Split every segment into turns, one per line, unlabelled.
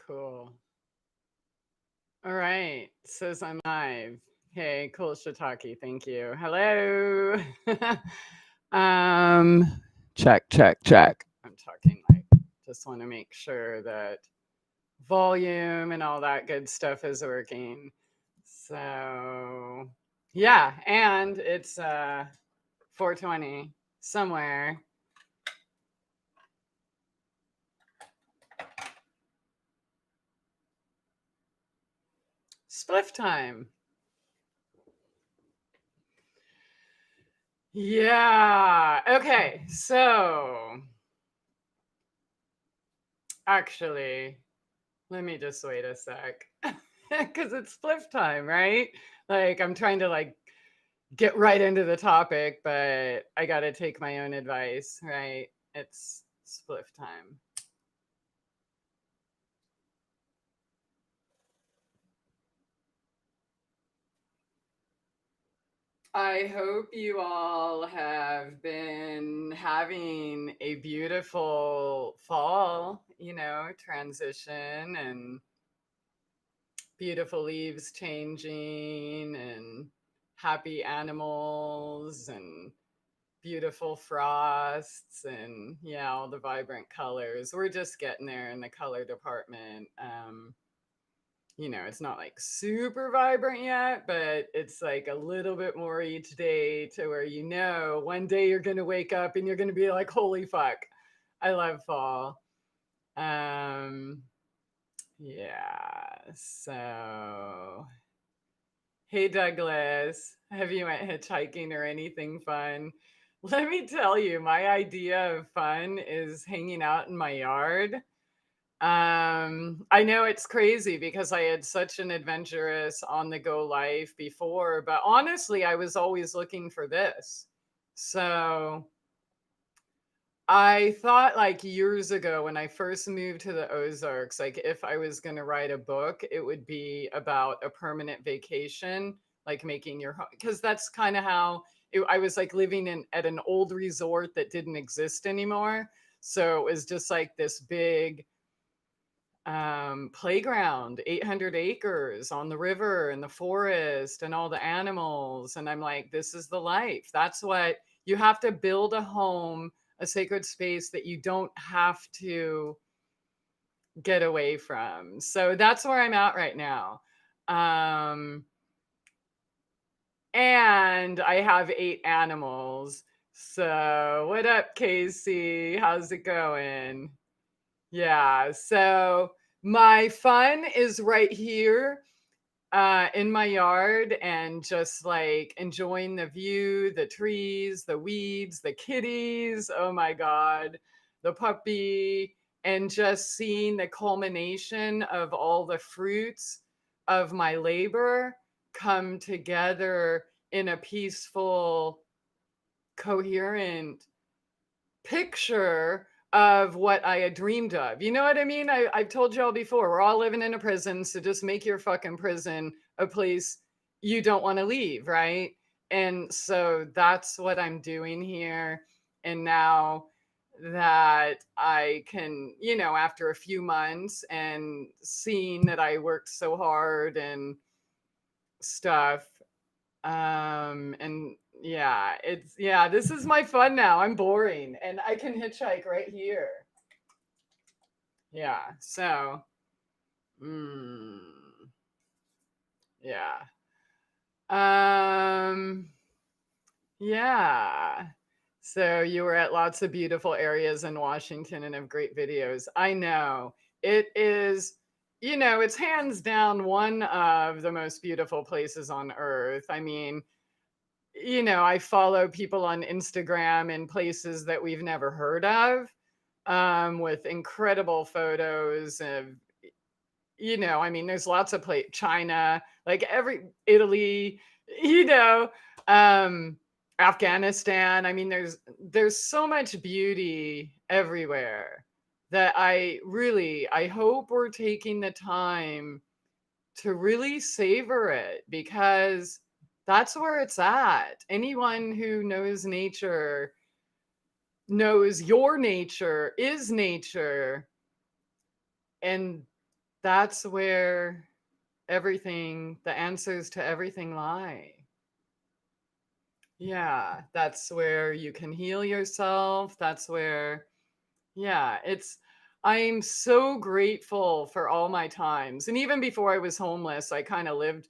Cool. All right. Says I'm live. Hey, cool shiitake. Thank you. Hello. um, check. I'm talking like just want to make sure that volume and all that good stuff is working. So yeah, and it's 4:20 somewhere. Spliff time. Yeah. Okay. So actually, let me just wait a sec. Because it's spliff time, right? Like I'm trying to like get right into the topic, but I gotta take my own advice, right? It's spliff time. I hope you all have been having a beautiful fall, transition and beautiful leaves changing and happy animals and beautiful frosts and yeah, all the vibrant colors. We're just getting there in the color department. It's not like super vibrant yet, but it's like a little bit more each day to where one day you're gonna wake up and you're gonna be like, holy fuck, I love fall. Um yeah, so hey Douglas, have you went hitchhiking or anything fun? Let me tell you, my idea of fun is hanging out in my yard. I know it's crazy because I had such an adventurous on the go life before, but honestly, I was always looking for this. So I thought like years ago when I first moved to the Ozarks, like if I was going to write a book, it would be about a permanent vacation, like making your home, because that's kind of how I was like living in at an old resort that didn't exist anymore. So it was just like this big playground, 800 acres on the river and the forest and all the animals. And I'm like, this is the life. That's what you have to build a home, a sacred space that you don't have to get away from. So that's where I'm at right now. Um, and I have 8 animals. So, what up, Casey? How's it going? Yeah. So, my fun is right here in my yard and just like enjoying the view, the trees, the weeds, the kitties. Oh my God, the puppy, and just seeing the culmination of all the fruits of my labor come together in a peaceful, coherent picture of what I had dreamed of. You know what I mean? I've told y'all before, we're all living in a prison, so just make your fucking prison a place you don't want to leave, right? And so that's what I'm doing here. And now that I can, after a few months and seeing that I worked so hard and stuff, and yeah, this is my fun now. I'm boring and I can hitchhike right here. Yeah. So, mm, yeah. Um, yeah. So you were at lots of beautiful areas in Washington and have great videos. I know. It is, it's hands down one of the most beautiful places on earth. I mean, I follow people on Instagram in places that we've never heard of, with incredible photos of, I mean, there's lots of China, like every Italy, you know, um, Afghanistan. I mean, there's so much beauty everywhere that I hope we're taking the time to really savor it because that's where it's at. Anyone who knows nature knows your nature is nature. And that's where the answers to everything lie. Yeah, that's where you can heal yourself. That's where, yeah, I'm so grateful for all my times. And even before I was homeless, I kind of lived,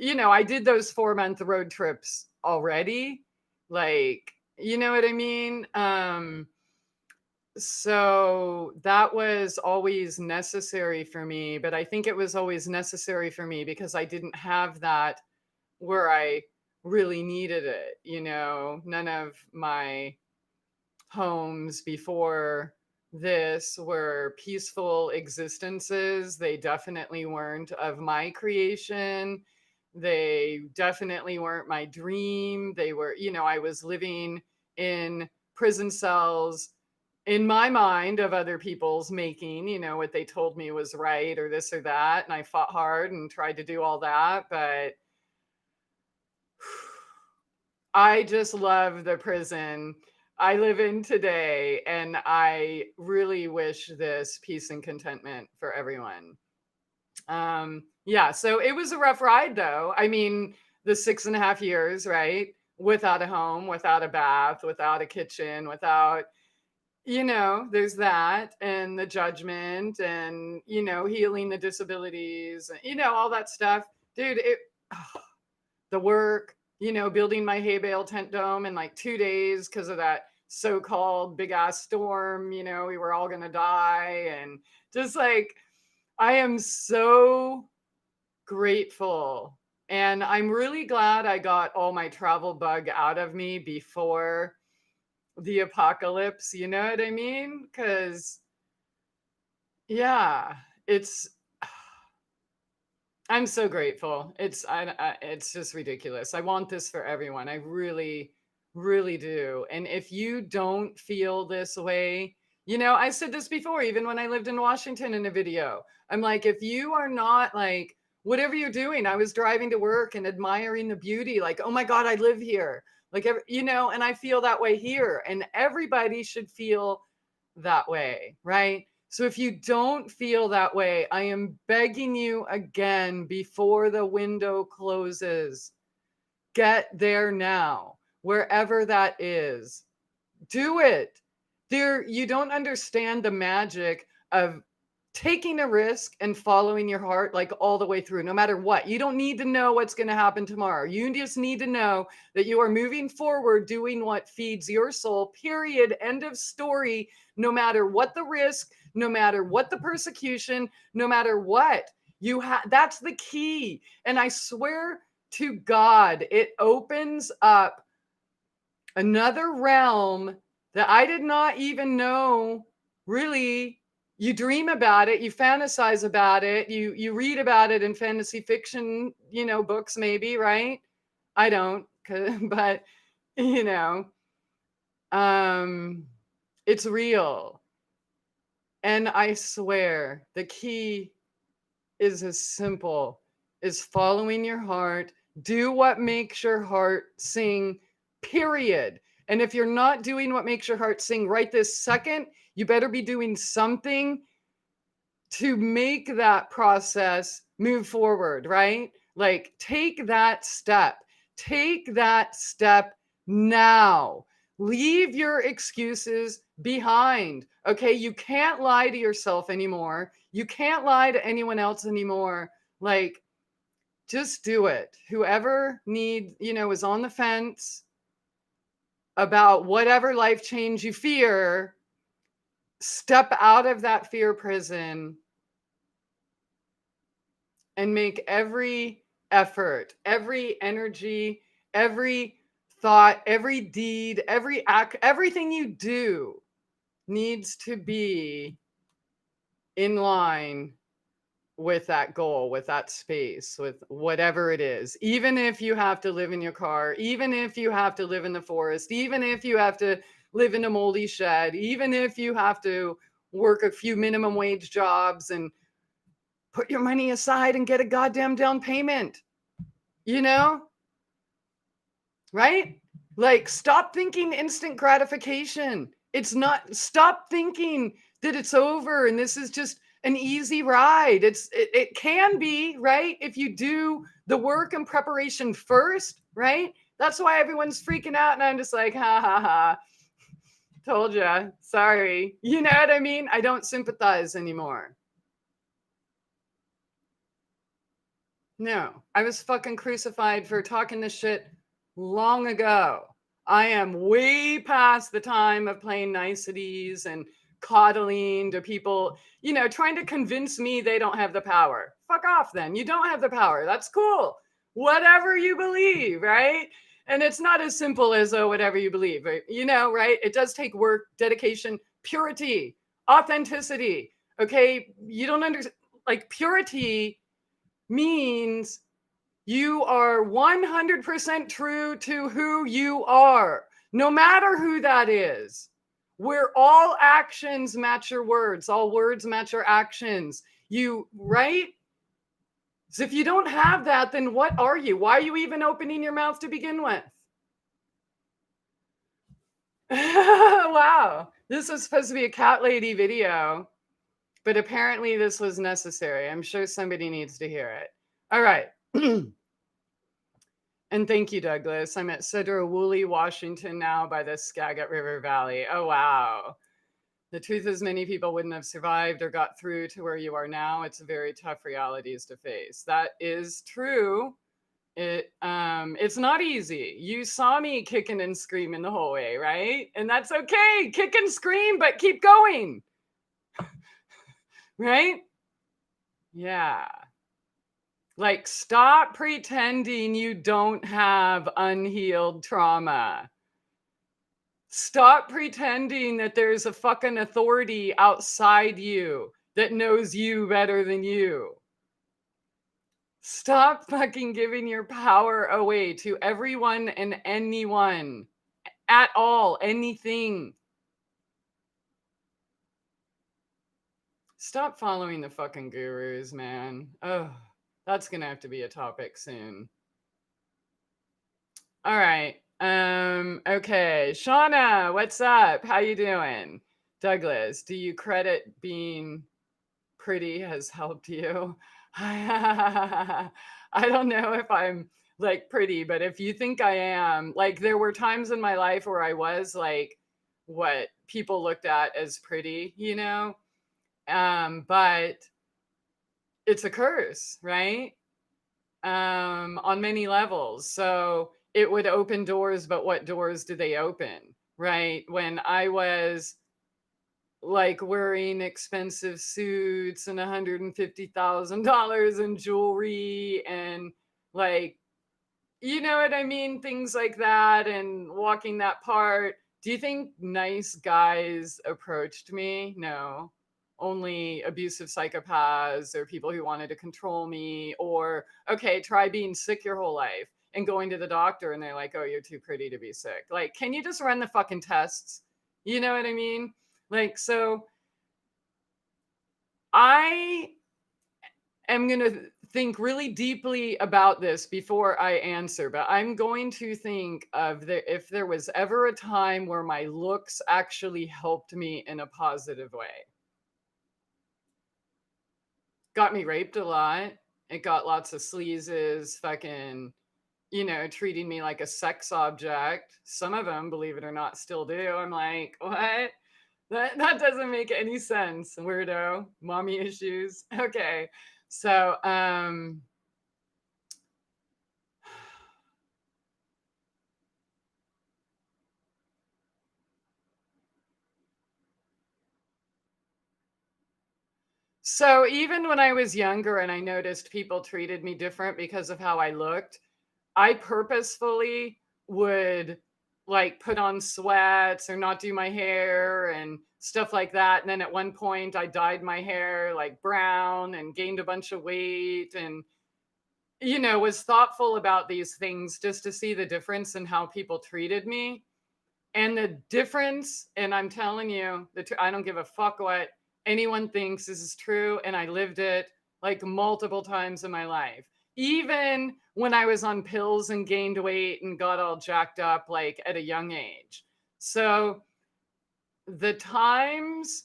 I did those 4-month road trips already. Like, you know what I mean? So that was always necessary for me, but I think it was always necessary for me because I didn't have that where I really needed it. None of my homes before this were peaceful existences. They definitely weren't of my creation. They definitely weren't my dream. They were, I was living in prison cells in my mind of other people's making, what they told me was right or this or that. And I fought hard and tried to do all that. But I just love the prison I live in today, and I really wish this peace and contentment for everyone. Yeah, so it was a rough ride though. I mean, the 6.5 years, right? Without a home, without a bath, without a kitchen, without, there's that and the judgment and, healing the disabilities, all that stuff. Dude, the work, building my hay bale tent dome in like 2 days because of that so-called big ass storm, we were all gonna die. And just like, I am so grateful. And I'm really glad I got all my travel bug out of me before the apocalypse, you know what I mean? Because, yeah, it's I'm so grateful. It's just ridiculous. I want this for everyone. I really, really do. And if you don't feel this way, I said this before, even when I lived in Washington in a video. I'm like, if you are not like, whatever you're doing, I was driving to work and admiring the beauty, like, oh my God, I live here. Like, and I feel that way here. And everybody should feel that way, right? So if you don't feel that way, I am begging you again before the window closes, get there now, wherever that is. Do it. You don't understand the magic of taking a risk and following your heart like all the way through, no matter what. You don't need to know what's going to happen tomorrow. You just need to know that you are moving forward, doing what feeds your soul, period. End of story. No matter what the risk, no matter what the persecution, no matter what that's the key. And I swear to God, it opens up another realm that I did not even know. Really, you dream about it, you fantasize about it, you read about it in fantasy fiction, books maybe, right? I don't, but you know, um it's real. And I swear the key is as simple as following your heart. Do what makes your heart sing, period. And if you're not doing what makes your heart sing right this second, you better be doing something to make that process move forward, right? Like, take that step. Take that step now. Leave your excuses behind. Okay. You can't lie to yourself anymore. You can't lie to anyone else anymore. Like, just do it. Whoever is on the fence about whatever life change you fear, step out of that fear prison and make every effort, every energy, every thought, every deed, every act, everything you do needs to be in line with that goal, with that space, with whatever it is. Even if you have to live in your car, even if you have to live in the forest, even if you have to live in a moldy shed, even if you have to work a few minimum wage jobs and put your money aside and get a goddamn down payment, you know? Right? Like, stop thinking instant gratification. It's not, stop thinking that it's over and this is just an easy ride. It can be, right? If you do the work and preparation first, right? That's why everyone's freaking out. And I'm just like, ha ha ha. Told ya. Sorry. You know what I mean? I don't sympathize anymore. No, I was fucking crucified for talking this shit long ago. I am way past the time of playing niceties and coddling to people, trying to convince me they don't have the power. Fuck off then. You don't have the power. That's cool. Whatever you believe, right? And it's not as simple as, oh, whatever you believe, right? Right? It does take work, dedication, purity, authenticity. Okay. You don't understand, like, purity means you are 100% true to who you are, no matter who that is. Where all actions match your words, all words match your actions. Right? So if you don't have that, then what are you? Why are you even opening your mouth to begin with? Wow. This was supposed to be a cat lady video, but apparently this was necessary. I'm sure somebody needs to hear it. All right. And thank you, Douglas. I'm at Sedro-Woolley, Washington now by the Skagit River Valley. Oh, wow. The truth is many people wouldn't have survived or got through to where you are now. It's very tough realities to face. That is true. It's not easy. You saw me kicking and screaming the whole way, right? And that's okay. Kick and scream, but keep going. Right? Yeah. Like, stop pretending you don't have unhealed trauma. Stop pretending that there's a fucking authority outside you that knows you better than you. Stop fucking giving your power away to everyone and anyone at all, anything. Stop following the fucking gurus, man. Oh, that's gonna have to be a topic soon. All right. Okay. Shauna, what's up? How you doing? Douglas, do you credit being pretty has helped you? I don't know if I'm like pretty, but if you think I am, like, there were times in my life where I was like what people looked at as pretty, but it's a curse, right? On many levels. So it would open doors, but what doors do they open, right? When I was like wearing expensive suits and $150,000 in jewelry and, like, you know what I mean? Things like that, and walking that part. Do you think nice guys approached me? No. Only abusive psychopaths or people who wanted to control me, or, okay, try being sick your whole life and going to the doctor and they're like, oh, you're too pretty to be sick. Like, can you just run the fucking tests? You know what I mean? Like, so I am going to think really deeply about this before I answer, but I'm going to think of if there was ever a time where my looks actually helped me in a positive way. Got me raped a lot. It got lots of sleazes fucking, treating me like a sex object. Some of them, believe it or not, still do. I'm like, what? That doesn't make any sense, weirdo. Mommy issues. Okay. So, so even when I was younger and I noticed people treated me different because of how I looked, I purposefully would, like, put on sweats or not do my hair and stuff like that. And then at one point I dyed my hair like brown and gained a bunch of weight and, was thoughtful about these things just to see the difference in how people treated me. And the difference, and I'm telling you, I don't give a fuck what anyone thinks, this is true. And I lived it like multiple times in my life. Even when I was on pills and gained weight and got all jacked up, like, at a young age. So the times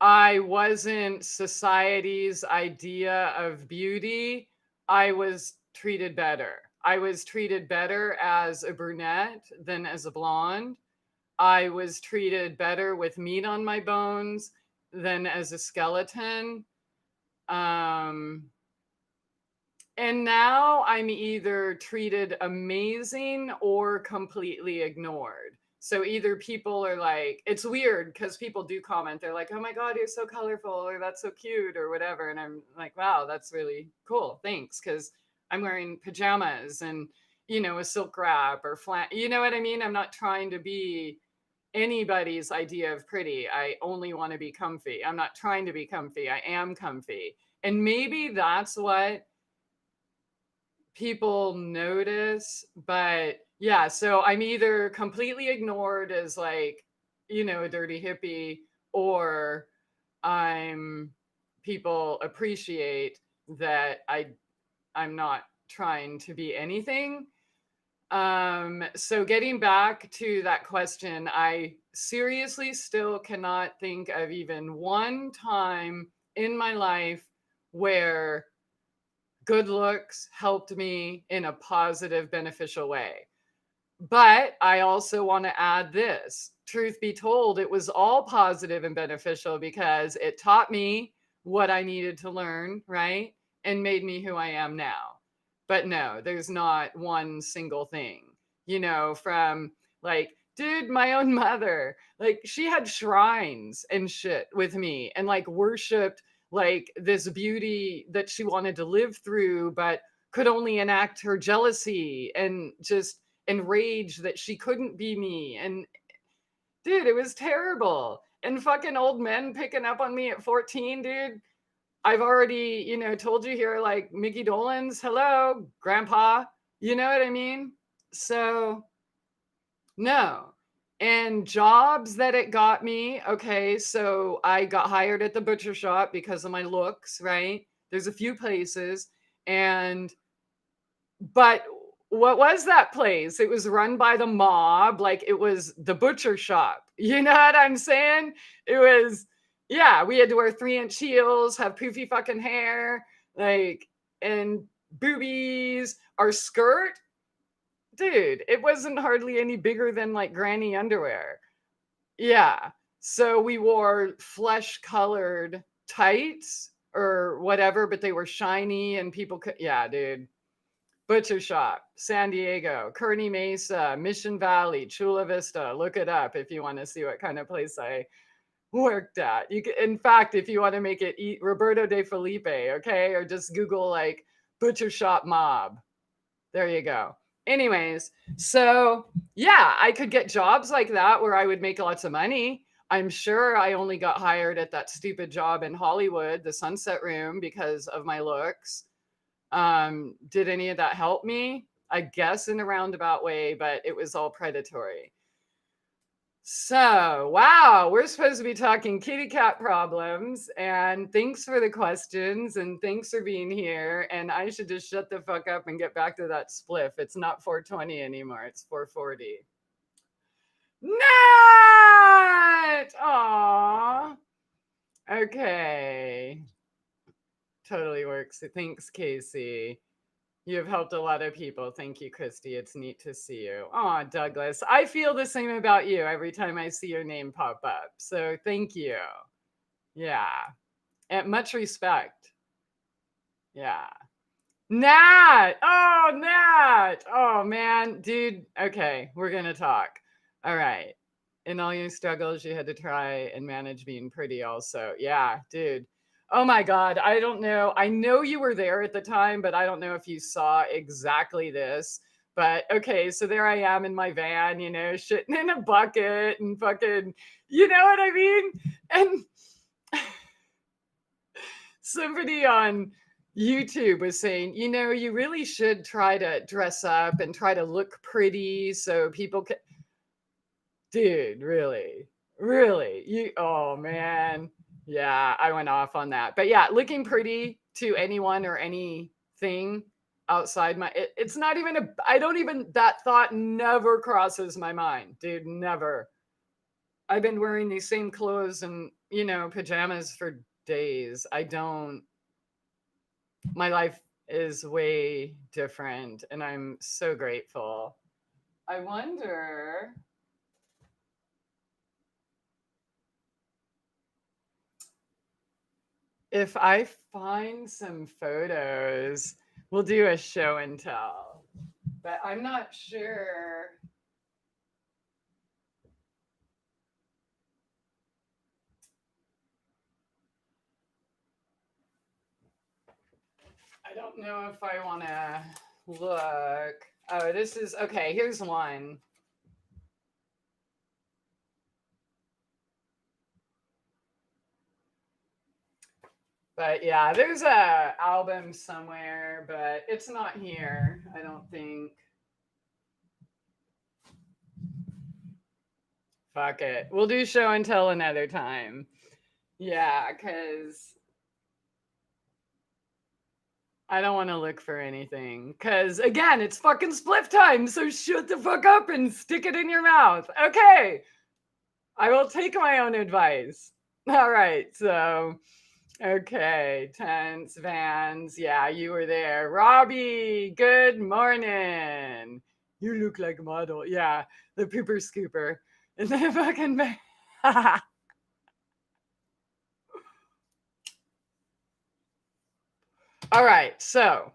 I wasn't society's idea of beauty, I was treated better. I was treated better as a brunette than as a blonde. I was treated better with meat on my bones than as a skeleton. Um, and now I'm either treated amazing or completely ignored. So either people are like, it's weird because people do comment. They're like, oh my God, you're so colorful, or that's so cute, or whatever. And I'm like, wow, that's really cool. Thanks. Because I'm wearing pajamas and, a silk wrap or flat. You know what I mean? I'm not trying to be anybody's idea of pretty. I only want to be comfy. I'm not trying to be comfy. I am comfy. And maybe that's what people notice. But yeah, so I'm either completely ignored as like, a dirty hippie, or I'm people appreciate that I'm not trying to be anything. So getting back to that question, I seriously still cannot think of even one time in my life where good looks helped me in a positive, beneficial way. But I also want to add this. Truth be told, it was all positive and beneficial because it taught me what I needed to learn, right? And made me who I am now. But no, there's not one single thing, from like, dude, my own mother, like she had shrines and shit with me and like worshiped like this beauty that she wanted to live through, but could only enact her jealousy and just enraged that she couldn't be me. And dude, it was terrible. And fucking old men picking up on me at 14, dude. I've already, told you here, like Mickey Dolenz, hello, grandpa. You know what I mean? So, no. And jobs that it got me, okay, so I got hired at the butcher shop because of my looks, right? There's a few places. But what was that place? It was run by the mob, like it was the butcher shop. You know what I'm saying? It was, yeah, we had to wear 3-inch heels, have poofy fucking hair, like, and boobies. Our skirt, dude, it wasn't hardly any bigger than like granny underwear. Yeah. So we wore flesh colored tights or whatever, but they were shiny and people could, yeah, dude. Butcher Shop, San Diego, Kearney Mesa, Mission Valley, Chula Vista. Look it up if you want to see what kind of place I worked at. You can, in fact, if you want to make it Roberto de Felipe, okay, or just Google like Butcher Shop Mob. There you go. Anyways, so yeah, I could get jobs like that where I would make lots of money. I'm sure I only got hired at that stupid job in Hollywood, the Sunset Room, because of my looks. Did any of that help me? I guess in a roundabout way, but it was all predatory. So, wow, we're supposed to be talking kitty cat problems. And thanks for the questions and thanks for being here. And I should just shut the fuck up and get back to that spliff. It's not 420 anymore, it's 440. Not! Aw. Okay. Totally works. Thanks, Casey. You have helped a lot of people. Thank you, Christie. It's neat to see you. Oh, Douglas. I feel the same about you every time I see your name pop up. So thank you. Yeah. And much respect. Yeah. Nat. Oh, Nat. Oh, man. Dude. Okay. We're going to talk. All right. In all your struggles, you had to try and manage being pretty also. Yeah, dude. Oh my God. I don't know. I know you were there at the time, but I don't know if you saw exactly this. But okay, so there I am in my van, shitting in a bucket and fucking, you know what I mean? And somebody on YouTube was saying, you really should try to dress up and try to look pretty so people can. Dude, really? Really? Oh man. Yeah, I went off on that. But yeah, looking pretty to anyone or anything outside it's not even that thought never crosses my mind, dude, never. I've been wearing these same clothes and, pajamas for days. My life is way different and I'm so grateful. I wonder if I find some photos, we'll do a show and tell. But I'm not sure. I don't know if I want to look. Oh, this is okay. Here's one. But yeah, there's a album somewhere, but it's not here, I don't think. Fuck it. We'll do show and tell another time. Yeah, because I don't want to look for anything. Because again, it's fucking spliff time. So shut the fuck up and stick it in your mouth. Okay. I will take my own advice. All right. So, okay. Tents, vans. Yeah, you were there. Robbie, good morning. You look like a model. Yeah, the pooper scooper. And the fucking. All right. So,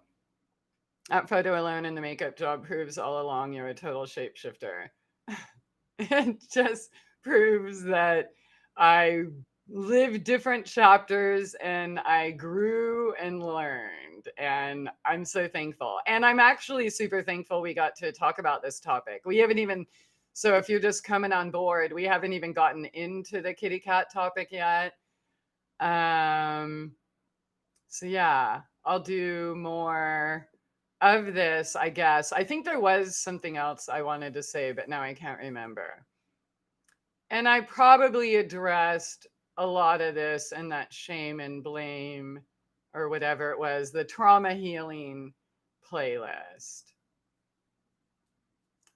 that photo alone in the makeup job proves all along you're a total shapeshifter. It just proves that I lived different chapters and I grew and learned. And I'm so thankful. And I'm actually super thankful we got to talk about this topic. We haven't even, so if you're just coming on board, we haven't even gotten into the kitty cat topic yet. So yeah, I'll do more of this, I guess. I think there was something else I wanted to say, but now I can't remember. And I probably addressed a lot of this in that shame and blame or whatever it was, the trauma healing playlist.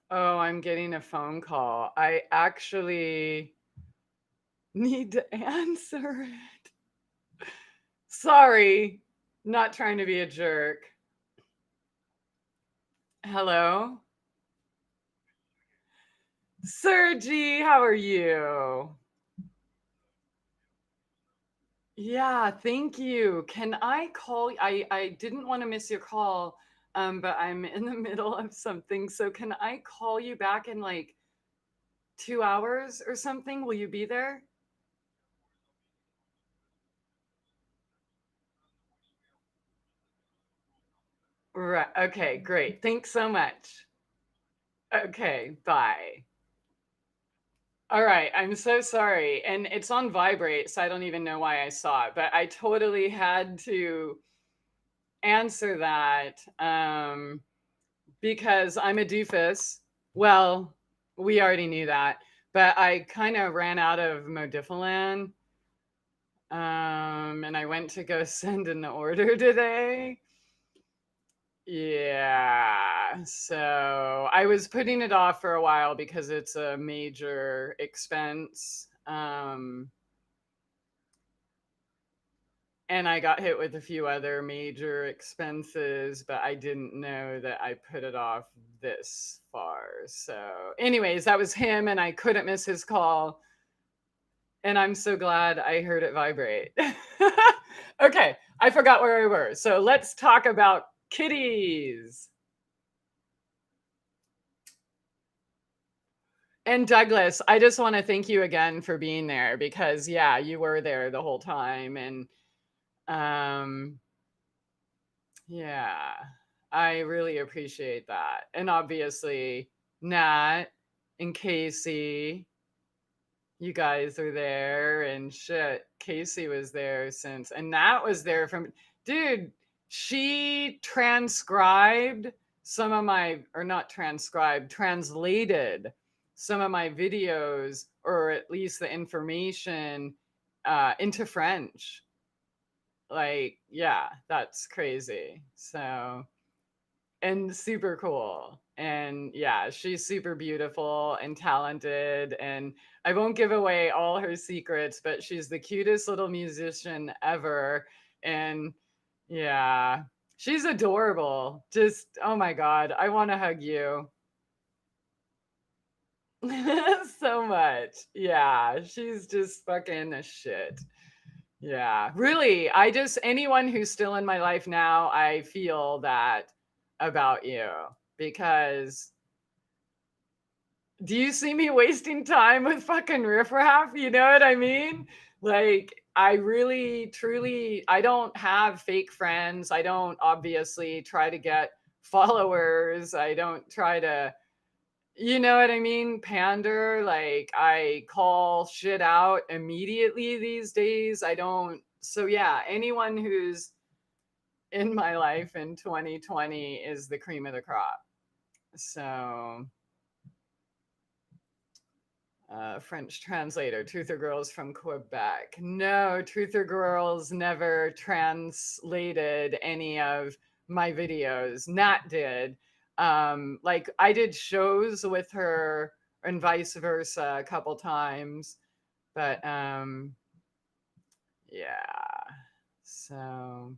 Oh, I'm getting a phone call. I actually need to answer it. Sorry, not trying to be a jerk. Hello? Sergi, how are you? Yeah, thank you. Can I call? I didn't want to miss your call, but I'm in the middle of something. So can I call you back in like 2 hours or something? Will you be there? Right. Okay, great. Thanks so much. Okay, bye. All right, I'm so sorry. And it's on vibrate, so I don't even know why I saw it, but I totally had to answer that. Because I'm a doofus. Well, we already knew that, but I kind of ran out of Modifilan. And I went to go send an order today. Yeah. So I was putting it off for a while because it's a major expense. And I got hit with a few other major expenses, but I didn't know that I put it off this far. So, anyways, that was him, and I couldn't miss his call. And I'm so glad I heard it vibrate. Okay, I forgot where we were. So, let's talk about kitties. And Douglas, I just want to thank you again for being there because, yeah, you were there the whole time. And, um, yeah, I really appreciate that. And obviously, Nat and Casey, you guys are there. And shit, Casey was there since, and Nat was there from, dude, she transcribed some of my, or not transcribed, translated some of my videos, or at least the information, into French. Yeah, that's crazy. So, and super cool. And yeah, she's super beautiful and talented. And I won't give away all her secrets, but she's the cutest little musician ever. And yeah, she's adorable. Just, oh my God, I want to hug you so much. Yeah, she's just fucking a shit. Yeah, really. Anyone who's still in my life now, I feel that about you because do you see me wasting time with fucking riffraff? You know what I mean? Like, I really, truly, I don't have fake friends. I don't obviously try to get followers. I don't try to, you know what I mean? Pander. Like, I call shit out immediately these days. I don't. So, yeah, anyone who's in my life in 2020 is the cream of the crop. So, French translator, Truther Girls from Quebec. No, Truther Girls never translated any of my videos. Nat did. Like I did shows with her and vice versa a couple times, but yeah. So,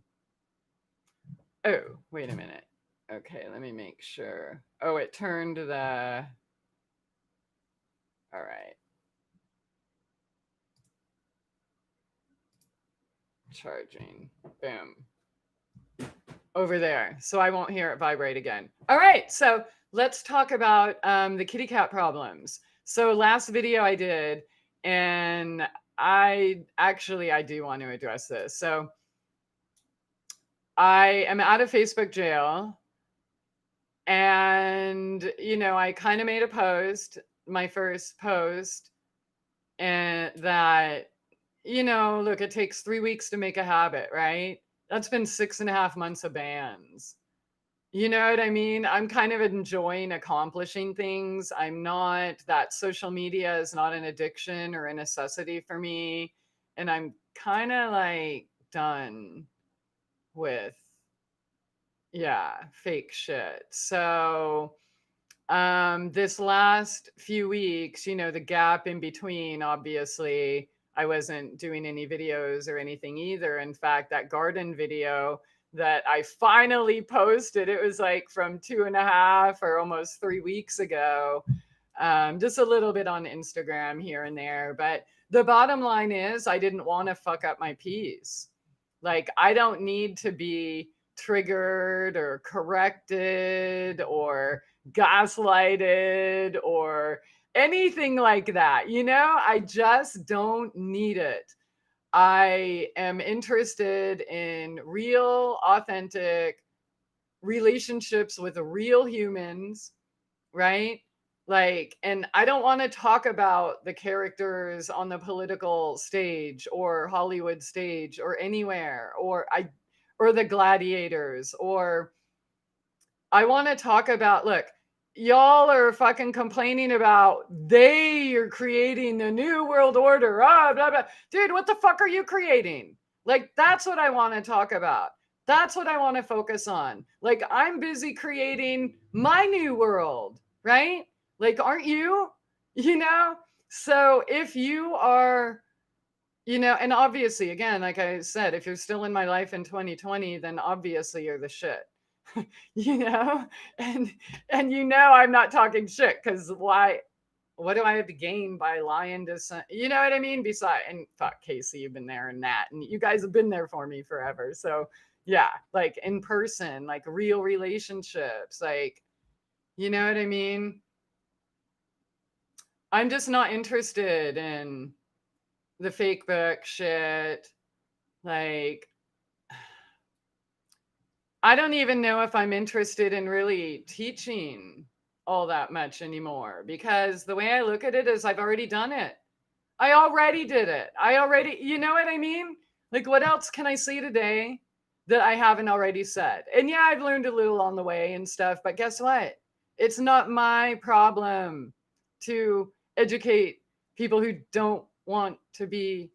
oh, wait a minute. Okay, let me make sure. Oh, it turned the. All right. Charging. Boom. Over there. So I won't hear it vibrate again. All right. So let's talk about the kitty cat problems. So last video I did, and I do want to address this. So I am out of Facebook jail. And, I kind of made a post, my first post, and that, look, it takes 3 weeks to make a habit, right? That's been 6.5 months of bans. You know what I mean? I'm kind of enjoying accomplishing things. I'm not, that social media is not an addiction or a necessity for me. And I'm kind of like done with, yeah, fake shit. So, this last few weeks, the gap in between, obviously, I wasn't doing any videos or anything either. In fact, that garden video that I finally posted, it was like from 2.5 or almost 3 weeks ago. Just a little bit on Instagram here and there. But the bottom line is I didn't want to fuck up my piece. Like, I don't need to be triggered or corrected or gaslighted or anything like that. I just don't need it. I am interested in real, authentic relationships with real humans, right? Like, and I don't want to talk about the characters on the political stage or Hollywood stage or anywhere, or the gladiators, or I want to talk about, look, y'all are fucking complaining about they are creating the new world order. Blah, blah. Dude, what the fuck are you creating? Like, that's what I want to talk about. That's what I want to focus on. Like, I'm busy creating my new world, right? Like, aren't you? You know? So if you are, and obviously, again, like I said, if you're still in my life in 2020, then obviously you're the shit. you know and I'm not talking shit, because what do I have to gain by lying to some, you know what I mean? Besides, and fuck, Casey, you've been there, and Nat, and you guys have been there for me forever. So yeah, like in person, like real relationships, like, you know what I mean? I'm just not interested in the fake book shit. Like, I don't even know if I'm interested in really teaching all that much anymore, because the way I look at it is I've already done it. I already did it. You know what I mean? Like, what else can I say today that I haven't already said? And yeah, I've learned a little on the way and stuff, but guess what? It's not my problem to educate people who don't want to be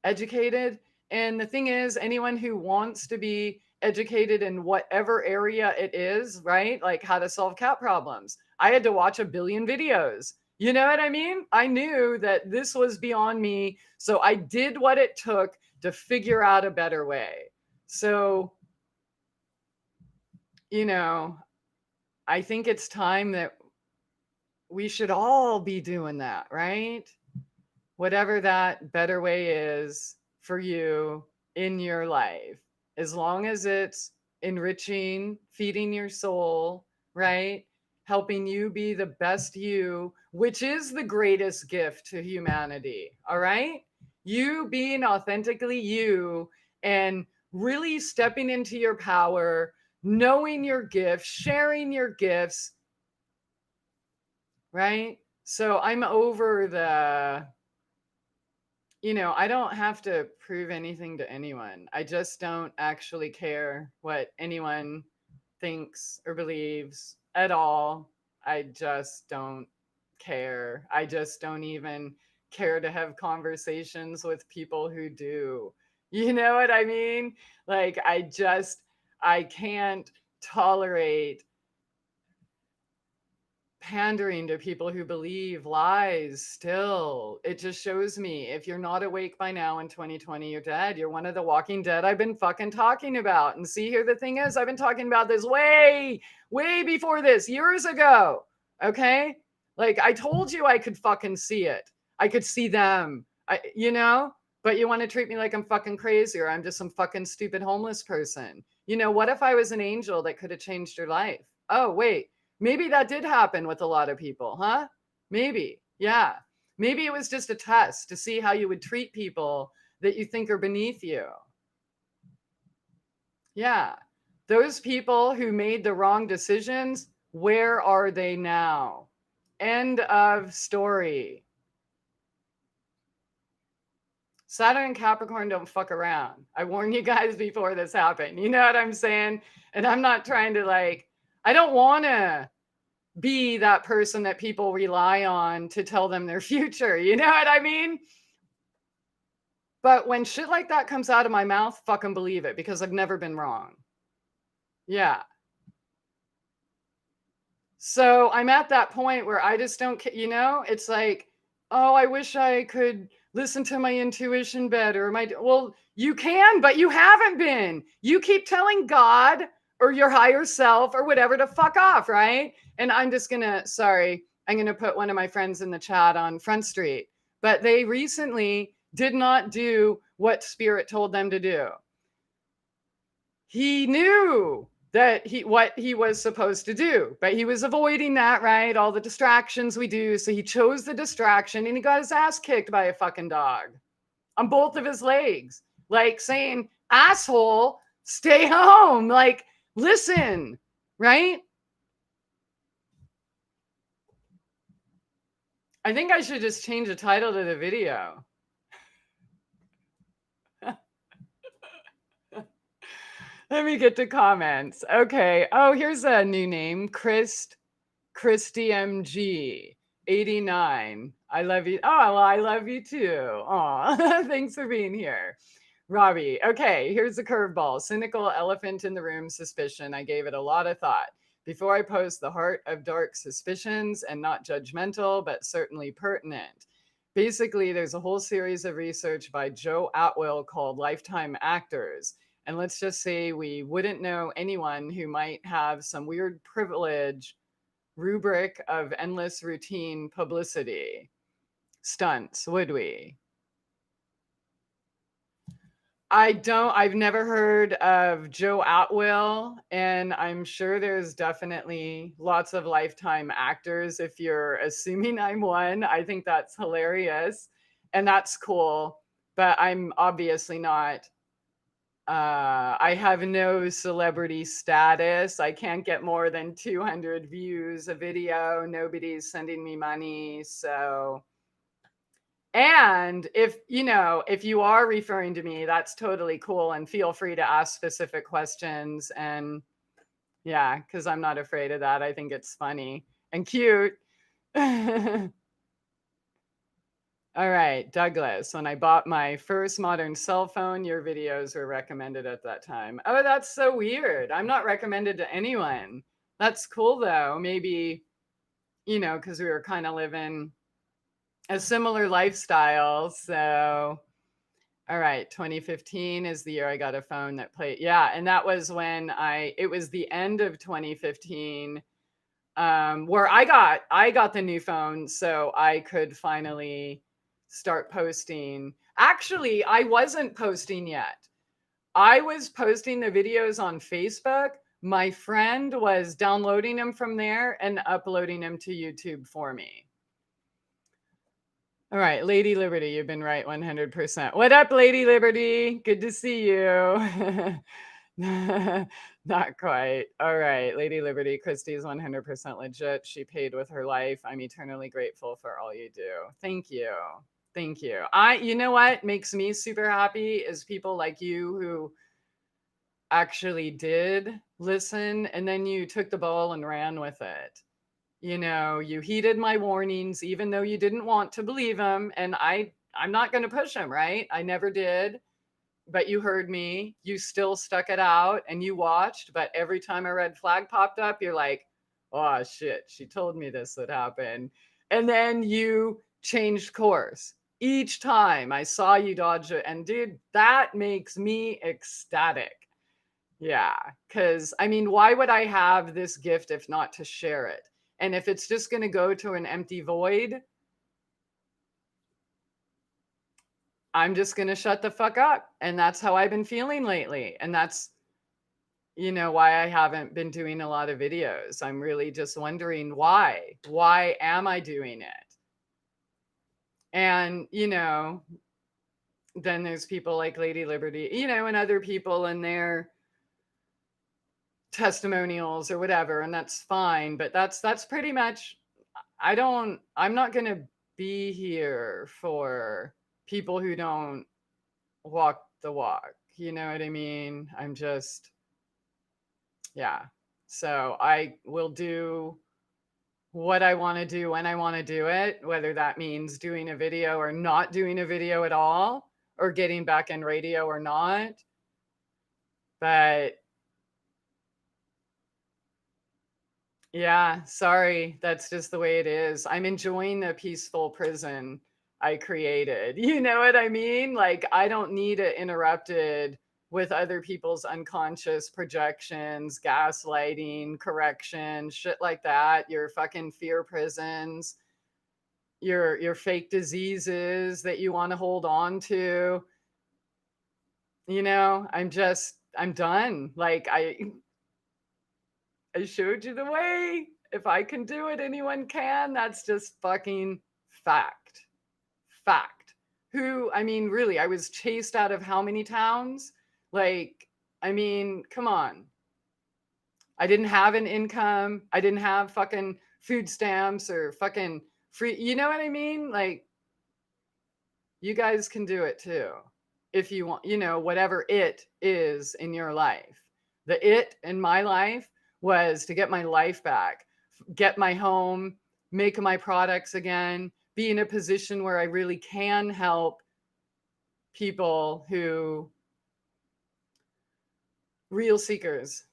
educated. And the thing is, anyone who wants to be educated in whatever area it is, right? Like how to solve cat problems. I had to watch a billion videos. You know what I mean? I knew that this was beyond me. So I did what it took to figure out a better way. So, you know, I think it's time that we should all be doing that, right? Whatever that better way is for you in your life, as long as it's enriching, feeding your soul, right? Helping you be the best you, which is the greatest gift to humanity. All right. You being authentically you and really stepping into your power, knowing your gifts, sharing your gifts, right? So I'm over the, I don't have to prove anything to anyone. I just don't actually care what anyone thinks or believes at all. I just don't care. I just don't even care to have conversations with people who do. You know what I mean? Like, I can't tolerate pandering to people who believe lies still. It just shows me if you're not awake by now in 2020, you're dead. You're one of the walking dead I've been fucking talking about. And see, here the thing is, I've been talking about this way, way before this, years ago. Okay? Like I told you I could fucking see it. I could see them. But you want to treat me like I'm fucking crazy or I'm just some fucking stupid homeless person. What if I was an angel that could have changed your life? Oh, wait. Maybe that did happen with a lot of people, huh? Maybe. Yeah. Maybe it was just a test to see how you would treat people that you think are beneath you. Yeah. Those people who made the wrong decisions, where are they now? End of story. Saturn and Capricorn don't fuck around. I warned you guys before this happened. You know what I'm saying? And I'm not trying to I don't want to be that person that people rely on to tell them their future. You know what I mean? But when shit like that comes out of my mouth, fucking believe it because I've never been wrong. Yeah. So I'm at that point where I just don't, it's like, oh, I wish I could listen to my intuition better. Well, you can, but you haven't been. You keep telling God or your higher self or whatever to fuck off, right? And I'm going to put one of my friends in the chat on Front Street, but they recently did not do what Spirit told them to do. He knew that what he was supposed to do, but he was avoiding that, right? All the distractions we do. So he chose the distraction and he got his ass kicked by a fucking dog on both of his legs, like saying, asshole, stay home. Like, listen, right? I think I should just change the title to the video. Let me get to comments. Okay. Oh, here's a new name. Christie MG 89. I love you. Oh, well, I love you too. Aw, thanks for being here. Robbie. Okay, here's the curveball. Cynical elephant in the room suspicion. I gave it a lot of thought. Before I post the heart of dark suspicions and not judgmental, but certainly pertinent. Basically, there's a whole series of research by Joe Atwill called Lifetime Actors. And let's just say we wouldn't know anyone who might have some weird privilege rubric of endless routine publicity stunts, would we? I've never heard of Joe Atwill, and I'm sure there's definitely lots of Lifetime actors. If you're assuming I'm one, I think that's hilarious and that's cool, but I'm obviously not. I have no celebrity status. I can't get more than 200 views a video. Nobody's sending me money. So, and if you are referring to me, that's totally cool. And feel free to ask specific questions. And yeah, because I'm not afraid of that. I think it's funny and cute. All right, Douglas, when I bought my first modern cell phone, your videos were recommended at that time. Oh, that's so weird. I'm not recommended to anyone. That's cool though. Maybe, because we were kind of living a similar lifestyle. So, all right, 2015 is the year I got a phone that played. Yeah, and that was when it was the end of 2015, where I got the new phone so I could finally start posting. Actually, I wasn't posting yet. I was posting the videos on Facebook. My friend was downloading them from there and uploading them to YouTube for me. All right, Lady Liberty, you've been right 100%. What up, Lady Liberty? Good to see you. Not quite. All right, Lady Liberty, Christie is 100% legit. She paid with her life. I'm eternally grateful for all you do. Thank you. Thank you. You know what makes me super happy is people like you who actually did listen and then you took the ball and ran with it. You heeded my warnings even though you didn't want to believe them, and I'm not going to push them, right? I never did. But you heard me. You still stuck it out and you watched, but every time a red flag popped up, you're like, "Oh shit, she told me this would happen." And then you changed course. Each time I saw you dodge it, and dude, that makes me ecstatic. Yeah, because I mean, why would I have this gift if not to share it? And if it's just going to go to an empty void, I'm just going to shut the fuck up. And that's how I've been feeling lately. And that's, why I haven't been doing a lot of videos. I'm really just wondering why. Why am I doing it? And, then there's people like Lady Liberty, and other people in their testimonials or whatever, and that's fine, but that's pretty much I'm not going to be here for people who don't walk the walk. You know what I mean? I'm just, yeah. So I will do what I want to do when I want to do it, whether that means doing a video or not doing a video at all, or getting back in radio or not. But yeah, sorry. That's just the way it is. I'm enjoying the peaceful prison I created. You know what I mean? Like, I don't need it interrupted with other people's unconscious projections, gaslighting, correction, shit like that. Your fucking fear prisons, your fake diseases that you want to hold on to. I'm done. Like, I showed you the way. If I can do it, anyone can. That's just fucking fact. Fact. I mean, really, I was chased out of how many towns? Like, I mean, come on. I didn't have an income. I didn't have fucking food stamps or fucking free. You know what I mean? Like, you guys can do it too. If you want, whatever it is in your life. The it in my life was to get my life back, get my home, make my products again, be in a position where I really can help people who real seekers.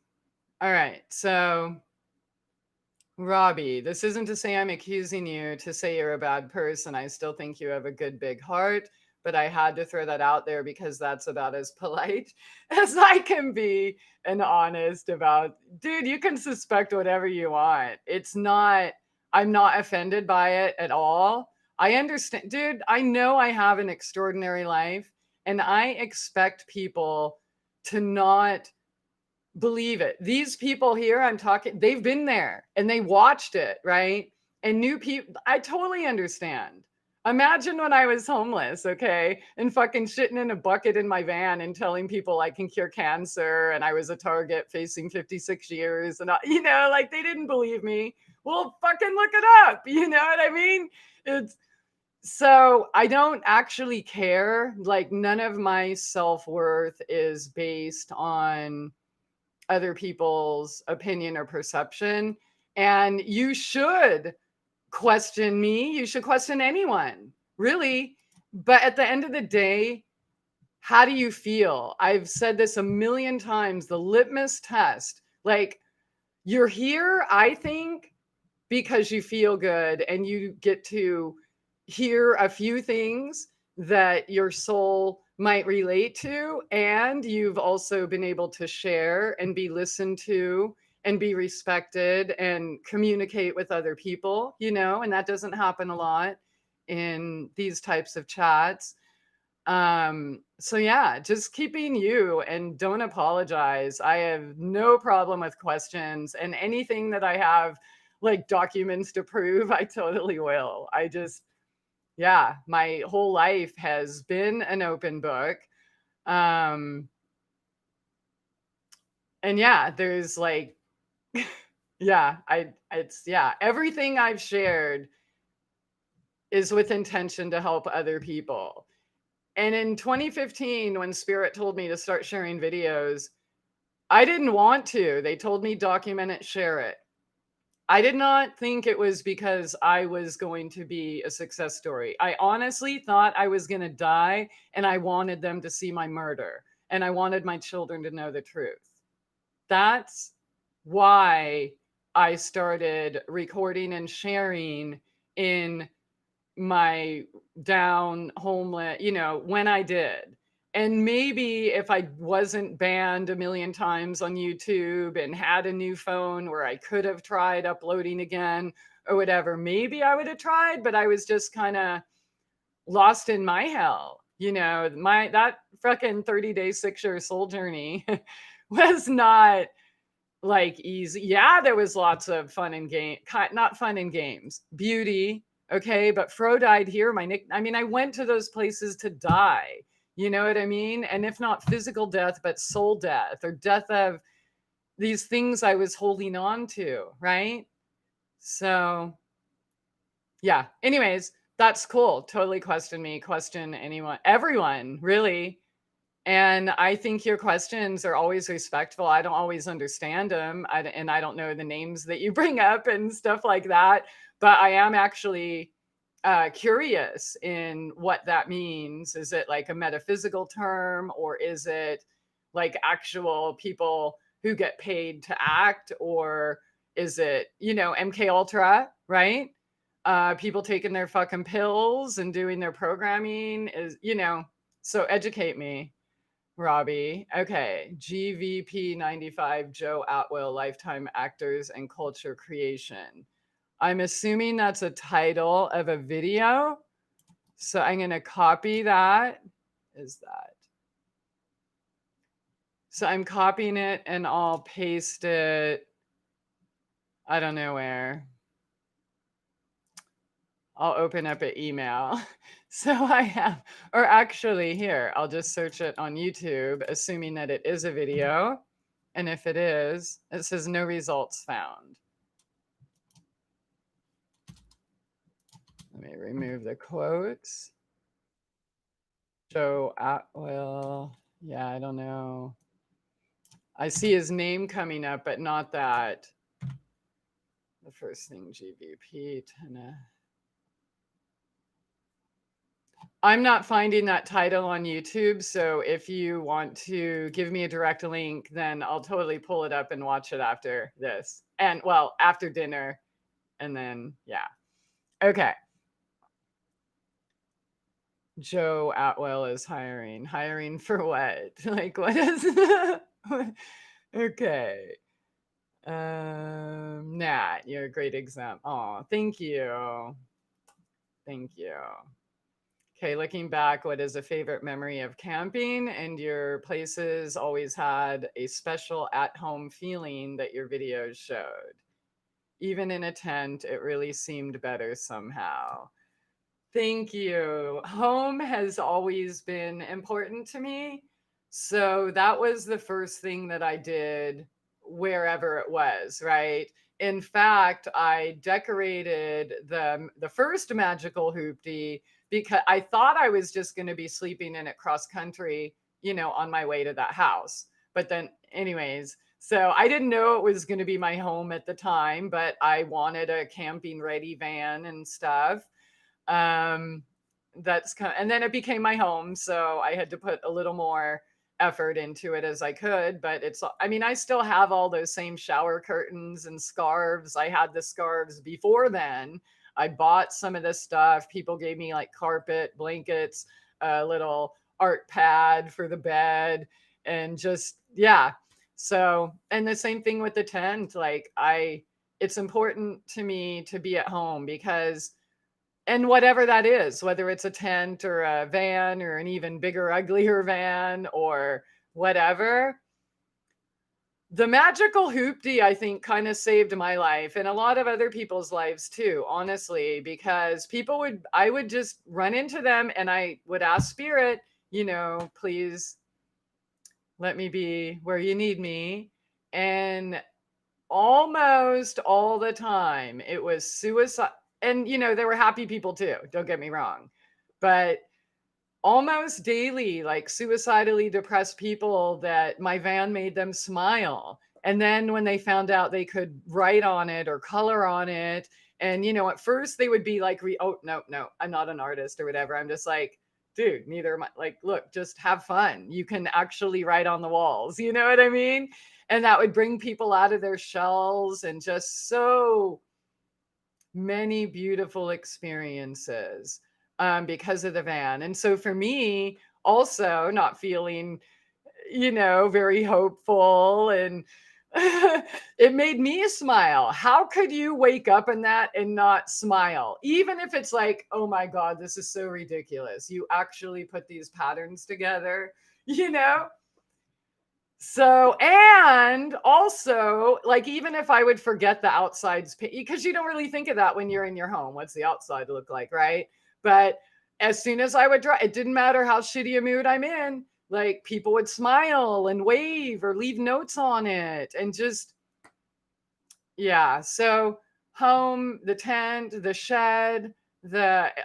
All right. So, Robbie, this isn't to say I'm accusing you to say you're a bad person. I still think you have a good big heart, but I had to throw that out there because that's about as polite as I can be and honest about. Dude, you can suspect whatever you want. I'm not offended by it at all. I understand, dude. I know I have an extraordinary life, and I expect people to not believe it. These people here I'm talking, they've been there and they watched it, right? And new people, I totally understand. Imagine when I was homeless, okay, and fucking shitting in a bucket in my van and telling people I can cure cancer and I was a target facing 56 years and like they didn't believe me. Well, fucking look it up. You know what I mean? It's so I don't actually care. Like, none of my self-worth is based on other people's opinion or perception. And you should question me. You should question anyone. really. But at the end of the day, how do you feel? I've said this a million times, the litmus test. Like, you're here, I think, because you feel good and you get to hear a few things that your soul might relate to. And you've also been able to share and be listened to and be respected and communicate with other people, and that doesn't happen a lot in these types of chats. So yeah, just keeping you, and don't apologize. I have no problem with questions, and anything that I have like documents to prove, I totally will. Yeah, my whole life has been an open book. Um, and yeah, there's like, yeah, everything I've shared is with intention to help other people. And in 2015, when Spirit told me to start sharing videos, I didn't want to. They told me document it, share it. I did not think it was because I was going to be a success story. I honestly thought I was going to die, and I wanted them to see my murder, and I wanted my children to know the truth. That's why I started recording and sharing in my down homeless, when I did. And maybe if I wasn't banned a million times on YouTube and had a new phone where I could have tried uploading again or whatever, maybe I would have tried, but I was just kind of lost in my hell. That fucking 30-day 6-year soul journey was not like easy. Yeah, there was lots of fun and game, not fun and games, beauty. Okay. But Fro died here. I went to those places to die. You know what I mean? And if not physical death, but soul death or death of these things I was holding on to. Right. So yeah. Anyways, that's cool. Totally question me, question anyone, everyone, really. And I think your questions are always respectful. I don't always understand them. And I don't know the names that you bring up and stuff like that. But I am actually curious in what that means. Is it like a metaphysical term, or is it like actual people who get paid to act? Or is it, MK Ultra, right? People taking their fucking pills and doing their programming so educate me. Robbie. Okay. GVP 95, Joe Atwill, Lifetime Actors and Culture Creation. I'm assuming that's a title of a video. So I'm going to copy that. Is that? So I'm copying it and I'll paste it. I don't know where. I'll open up an email. So I have, or actually here, I'll just search it on YouTube, assuming that it is a video. And if it is, it says no results found. Let me remove the quotes. Joe Atwill. Yeah, I don't know. I see his name coming up, but not that. The first thing, GVP. I'm not finding that title on YouTube. So if you want to give me a direct link, then I'll totally pull it up and watch it after this. And well, after dinner. And then, yeah. Okay. Joe Atwell is hiring. Hiring for what? Like, what is okay. Nat, you're a great example. Oh, thank you. Thank you. Okay, looking back, what is a favorite memory of camping? And your places always had a special at-home feeling that your videos showed. Even in a tent, it really seemed better somehow. Thank you. Home has always been important to me. So that was the first thing that I did wherever it was, right? In fact, I decorated the first magical hoopty because I thought I was just going to be sleeping in it cross country, on my way to that house. But then anyways, so I didn't know it was going to be my home at the time, but I wanted a camping ready van and stuff. that's kind of, and then it became my home. So I had to put a little more effort into it as I could. But it's, I mean, I still have all those same shower curtains and scarves. I had the scarves before then. I bought some of this stuff. People gave me like carpet, blankets, a little art pad for the bed, and just, yeah. So, and the same thing with the tent. Like, it's important to me to be at home because, and whatever that is, whether it's a tent or a van or an even bigger, uglier van or whatever, the magical hoopty, I think, kind of saved my life and a lot of other people's lives too, honestly, because I would just run into them and I would ask Spirit, please let me be where you need me. And almost all the time it was suicide. And, there were happy people too, don't get me wrong. But almost daily, like suicidally depressed people that my van made them smile. And then when they found out they could write on it or color on it, and, at first they would be like, oh, no, I'm not an artist or whatever. I'm just like, dude, neither am I. Like, look, just have fun. You can actually write on the walls. You know what I mean? And that would bring people out of their shells, and just so many beautiful experiences because of the van. And so for me, also not feeling, very hopeful, and it made me smile. How could you wake up in that and not smile? Even if it's like, oh my God, this is so ridiculous. You actually put these patterns together, So, and also, like, even if I would forget the outside's, because you don't really think of that when you're in your home. What's the outside look like, right? But as soon as I would draw, it didn't matter how shitty a mood I'm in. Like, people would smile and wave or leave notes on it, and just, yeah. So home, the tent, the shed,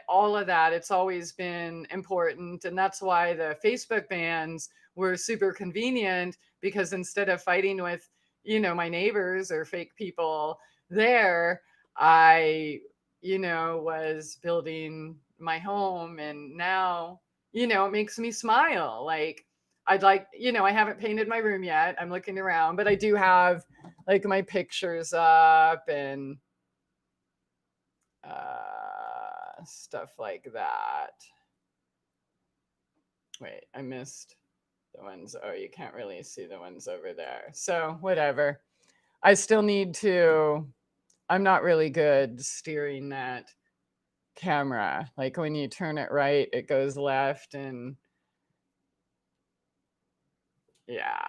all of that, it's always been important. And that's why the Facebook bans were super convenient, because instead of fighting with, my neighbors or fake people there, I, was building my home. And now, it makes me smile. Like, I'd like, I haven't painted my room yet. I'm looking around, but I do have like my pictures up and stuff like that. Wait, I missed the ones. Oh, you can't really see the ones over there. So whatever. I still need to, I'm not really good steering that camera. Like when you turn it right, it goes left, and yeah.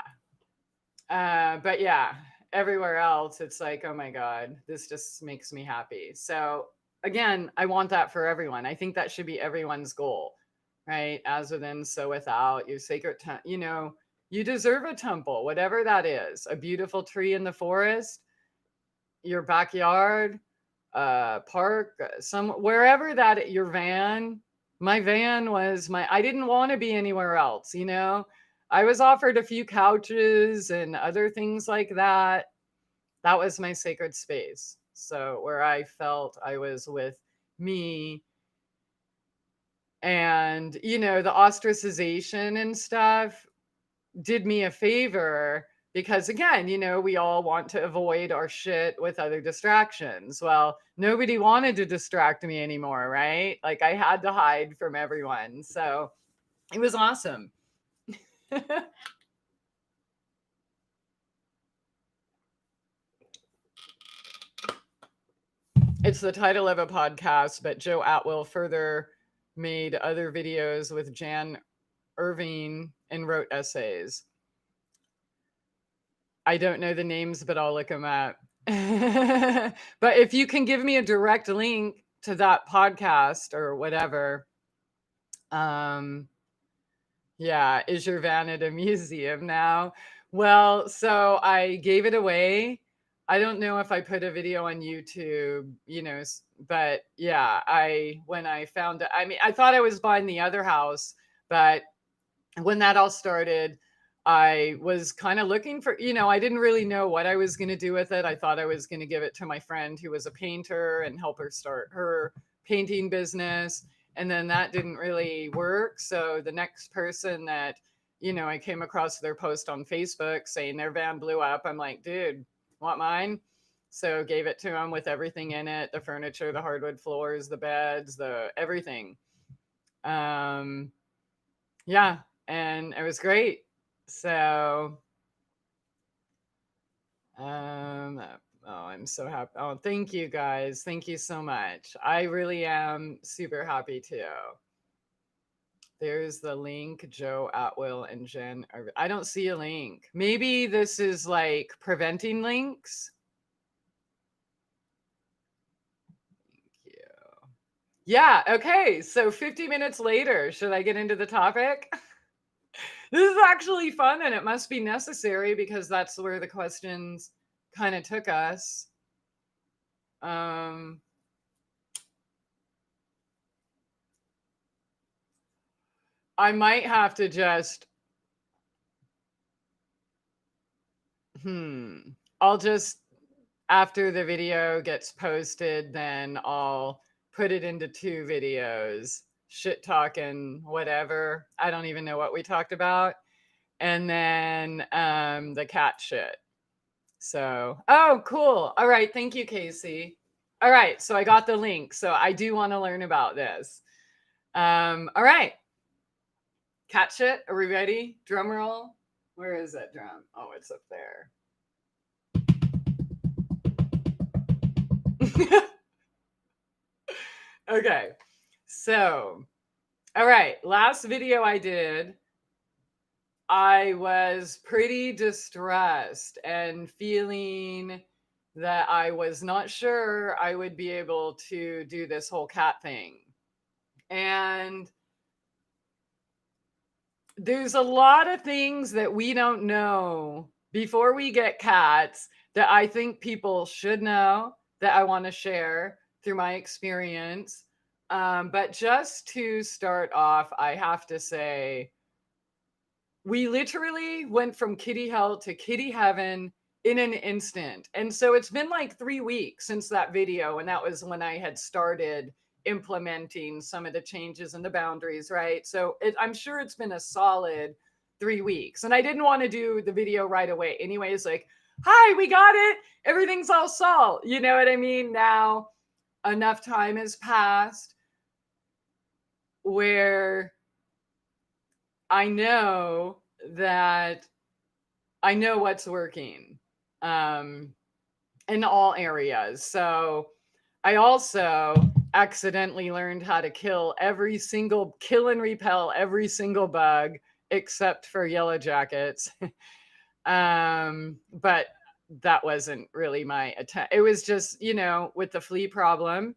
But yeah, everywhere else, it's like, oh my God, this just makes me happy. So again, I want that for everyone. I think that should be everyone's goal, right? As within, so without. Your sacred, you deserve a temple, whatever that is. A beautiful tree in the forest, your backyard, park, wherever that, your van. My van was I didn't want to be anywhere else, I was offered a few couches and other things like that. That was my sacred space. So where I felt I was with me. And, the ostracization and stuff did me a favor, because again, we all want to avoid our shit with other distractions. Well, nobody wanted to distract me anymore, right? Like, I had to hide from everyone. So it was awesome. It's the title of a podcast, but Joe Atwill further made other videos with Jan Irving and wrote essays. I don't know the names, but I'll look them up. But if you can give me a direct link to that podcast or whatever, yeah, is your van at a museum now? Well, so I gave it away. I don't know if I put a video on YouTube, but yeah, when I found it, I mean, I thought I was buying the other house, but when that all started, I was kind of looking for, I didn't really know what I was going to do with it. I thought I was going to give it to my friend who was a painter and help her start her painting business. And then that didn't really work. So the next person that, I came across their post on Facebook saying their van blew up. I'm like, dude, want mine? So gave it to him with everything in it, the furniture, the hardwood floors, the beds, the everything. Yeah, and it was great. So oh, I'm so happy. Oh, thank you guys. Thank you so much. I really am super happy too. There's the link, Joe Atwill and Jen. I don't see a link. Maybe this is like preventing links. Thank you. Yeah, okay. So 50 minutes later, should I get into the topic? This is actually fun and it must be necessary because that's where the questions kind of took us. I might have to just I'll just, after the video gets posted, then I'll put it into 2 videos, shit talking whatever. I don't even know what we talked about. And then the cat shit. So, oh, cool. All right. Thank you, Casey. All right. So I got the link. So I do want to learn about this. All right. Cat shit. Are we ready? Drum roll. Where is that drum? Oh, it's up there. Okay. So, all right. Last video I did, I was pretty distressed and feeling that I was not sure I would be able to do this whole cat thing. And there's a lot of things that we don't know before we get cats that I think people should know, that I want to share through my experience. But just to start off, I have to say, we literally went from kitty hell to kitty heaven in an instant. And so it's been like 3 weeks since that video. And that was when I had started implementing some of the changes and the boundaries, right? So I'm sure it's been a solid 3 weeks. And I didn't want to do the video right away. Anyways, like, hi, we got it. Everything's all solved. You know what I mean? Now enough time has passed where I know that I know what's working in all areas. So I also accidentally learned how to kill and repel every single bug except for yellow jackets. But that wasn't really my attempt. It was just, with the flea problem.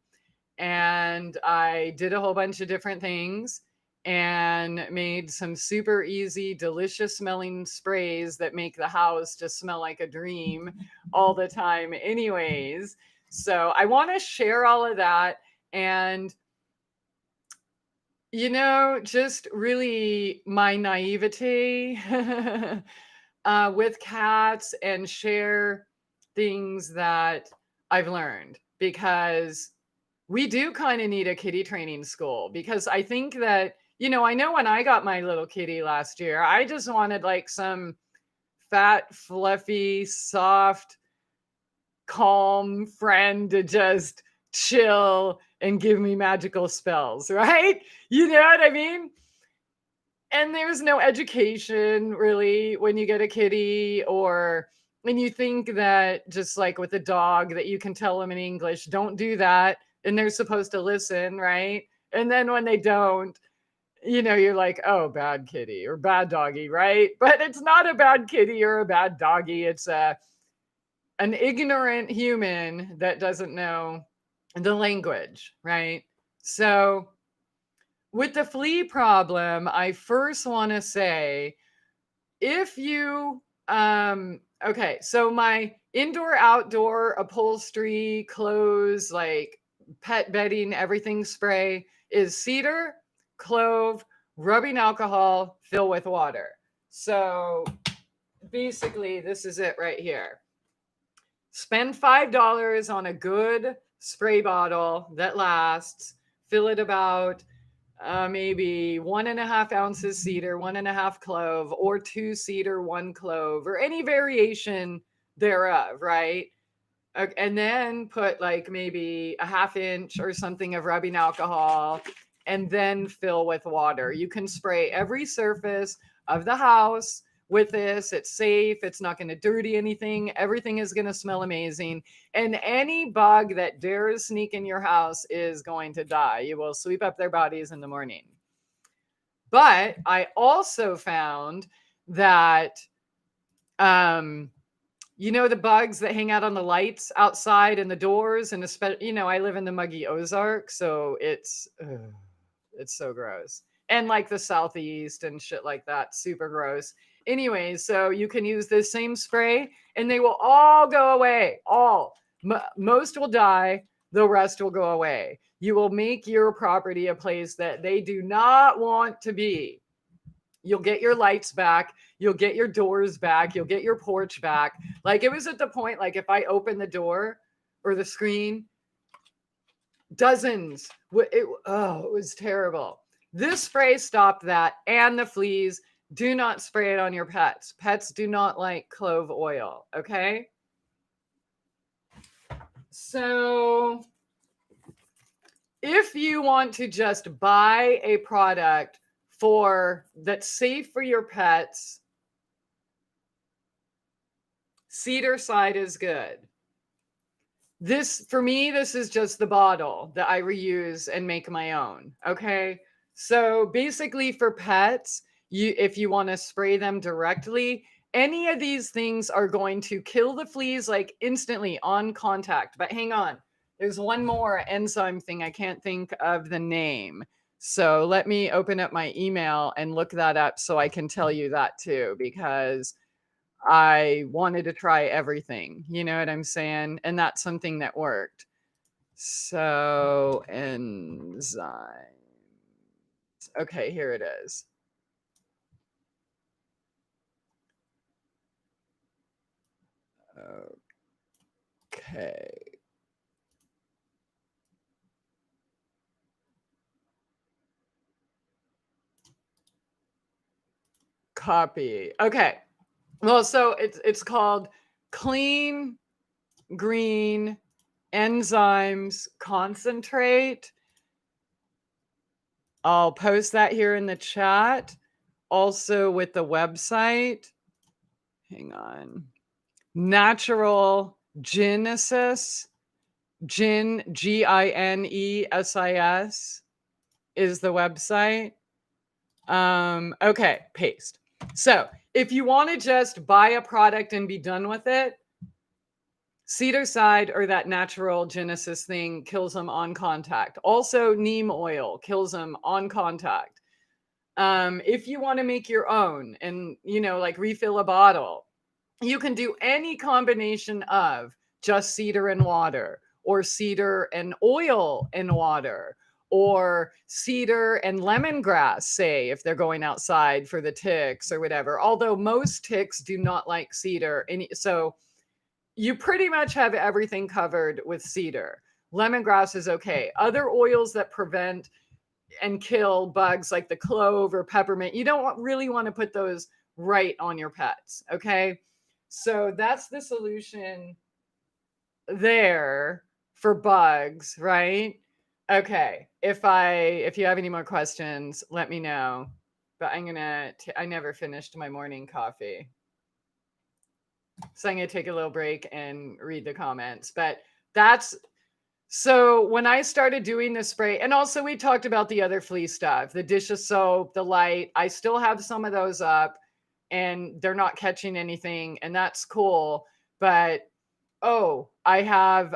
And I did a whole bunch of different things and made some super easy, delicious smelling sprays that make the house just smell like a dream all the time anyways. So I want to share all of that and, just really my naivety with cats and share things that I've learned because we do kind of need a kitty training school because I think that, I know when I got my little kitty last year, I just wanted like some fat, fluffy, soft, calm friend to just chill and give me magical spells, right? You know what I mean? And there's no education really when you get a kitty, or when you think that just like with a dog that you can tell them in English, don't do that. And they're supposed to listen, right? And then when they don't, you're like, oh, bad kitty or bad doggy, right? But it's not a bad kitty or a bad doggy. It's an ignorant human that doesn't know the language, right? So with the flea problem, I first want to say, if you, okay, so my indoor, outdoor upholstery, clothes, like pet bedding, everything spray is cedar, clove, rubbing alcohol, fill with water. So basically, this is it right here. Spend $5 on a good spray bottle that lasts. Fill it about maybe 1.5 ounces cedar, 1.5 clove, or 2 cedar, 1 clove, or any variation thereof, right? And then put like maybe a half inch or something of rubbing alcohol, and then fill with water. You can spray every surface of the house with this. It's safe. It's not going to dirty anything. Everything is going to smell amazing. And any bug that dares sneak in your house is going to die. You will sweep up their bodies in the morning. But I also found that, the bugs that hang out on the lights outside and the doors, and especially, I live in the muggy Ozark, so it's so gross. And like the Southeast and shit like that, super gross. Anyway, so you can use this same spray and they will all go away. All. Most will die, the rest will go away. You will make your property a place that they do not want to be. You'll get your lights back. You'll get your doors back. You'll get your porch back. Like, it was at the point, like, if I open the door or the screen, dozens. It was terrible. This spray stopped that, and the fleas. Do not spray it on your pets. Pets do not like clove oil, okay? So if you want to just buy a product that's safe for your pets, cedar side is good. For me, this is just the bottle that I reuse and make my own. Okay. So basically for pets, if you want to spray them directly, any of these things are going to kill the fleas like instantly on contact. But hang on, there's one more enzyme thing. I can't think of the name. So let me open up my email and look that up so I can tell you that too, because I wanted to try everything. You know what I'm saying? And that's something that worked. So enzymes. Okay, here it is. Okay. Copy. Okay. Well, so it's called Clean Green Enzymes Concentrate. I'll post that here in the chat. Also with the website. Hang on. Natural Genesis. Gin, Ginesis is the website. Okay, paste. So if you want to just buy a product and be done with it, cedar side or that natural Genesis thing kills them on contact. Also, neem oil kills them on contact. If you want to make your own and, like refill a bottle, you can do any combination of just cedar and water, or cedar and oil and water, or cedar and lemongrass, say, if they're going outside for the ticks or whatever. Although most ticks do not like cedar. So you pretty much have everything covered with cedar. Lemongrass is okay. Other oils that prevent and kill bugs like the clove or peppermint, you don't really want to put those right on your pets, okay? So that's the solution there for bugs, right? Okay. If you have any more questions, let me know. But I never finished my morning coffee. So I'm going to take a little break and read the comments. But so when I started doing the spray, and also we talked about the other flea stuff, the dish of soap, the light, I still have some of those up and they're not catching anything, and that's cool. But I have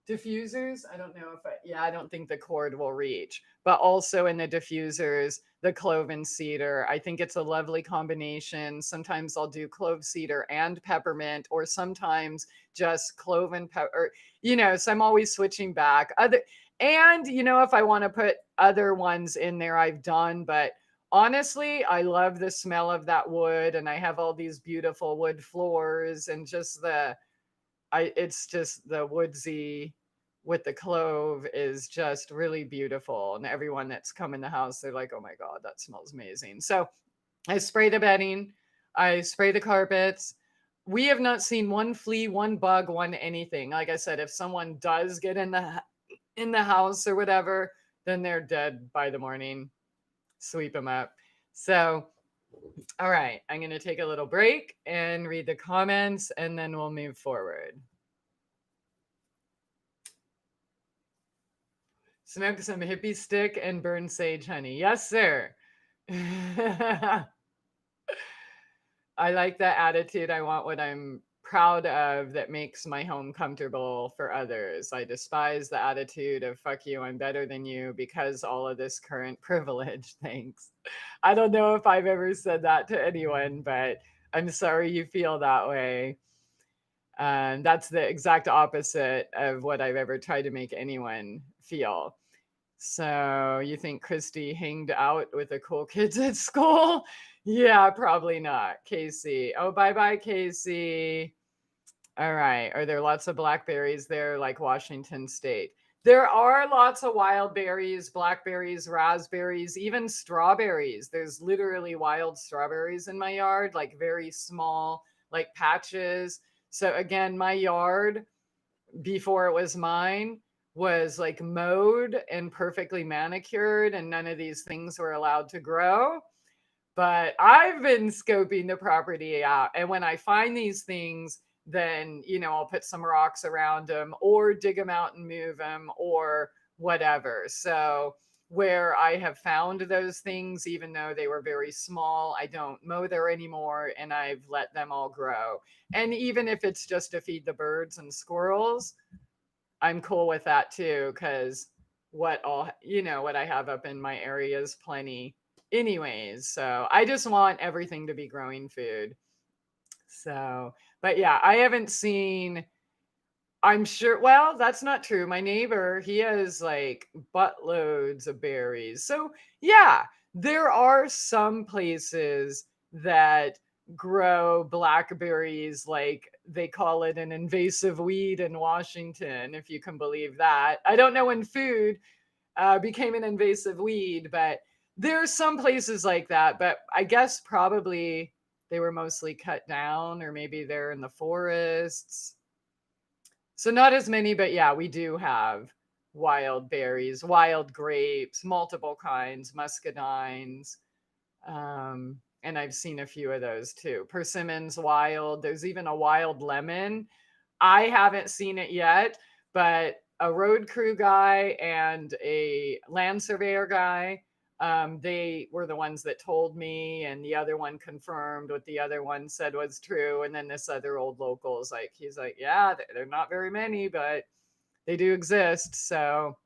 diffusers. I don't know if I don't think the cord will reach, but also in the diffusers, the clove and cedar. I think it's a lovely combination. Sometimes I'll do clove, cedar, and peppermint, or sometimes just clove and pepper, so I'm always switching back. If I want to put other ones in there, I've done, but honestly, I love the smell of that wood, and I have all these beautiful wood floors, and just it's just the woodsy with the clove is just really beautiful. And everyone that's come in the house, they're like, oh my God, that smells amazing. So I spray the bedding, I spray the carpets. We have not seen one flea, one bug, one anything. Like I said, if someone does get in the house or whatever, then they're dead by the morning. Sweep them up. So, all right, I'm going to take a little break and read the comments and then we'll move forward. Smoke some hippie stick and burn sage honey. Yes, sir. I like that attitude. I want what I'm proud of that makes my home comfortable for others. I despise the attitude of fuck you, I'm better than you because all of this current privilege. Thanks. I don't know if I've ever said that to anyone, but I'm sorry you feel that way. And that's the exact opposite of what I've ever tried to make anyone feel. So you think Christie hanged out with the cool kids at school? Yeah, probably not. Casey. Oh, bye-bye, Casey. All right. Are there lots of blackberries there like Washington State? There are lots of wild berries, blackberries, raspberries, even strawberries. There's literally wild strawberries in my yard, like very small, like patches. So again, my yard before it was mine was like mowed and perfectly manicured, and none of these things were allowed to grow. But I've been scoping the property out, and when I find these things, then I'll put some rocks around them or dig them out and move them or whatever. So where I have found those things, even though they were very small, I don't mow there anymore, and I've let them all grow. And even if it's just to feed the birds and squirrels, I'm cool with that too, because what I have up in my area is plenty anyways. So I just want everything to be growing food. So, but yeah, I haven't seen, I'm sure, well, that's not true. My neighbor, he has like buttloads of berries. So yeah, there are some places that grow blackberries, like they call it an invasive weed in Washington, if you can believe that. I don't know when food became an invasive weed, but there's some places like that. But I guess probably they were mostly cut down, or maybe they're in the forests. So not as many, but yeah, we do have wild berries, wild grapes, multiple kinds, muscadines. And I've seen a few of those too. Persimmons wild. There's even a wild lemon. I haven't seen it yet, but a road crew guy and a land surveyor guy, they were the ones that told me, and the other one confirmed what the other one said was true. And then this other old local is like, he's like, yeah, they're not very many, but they do exist. So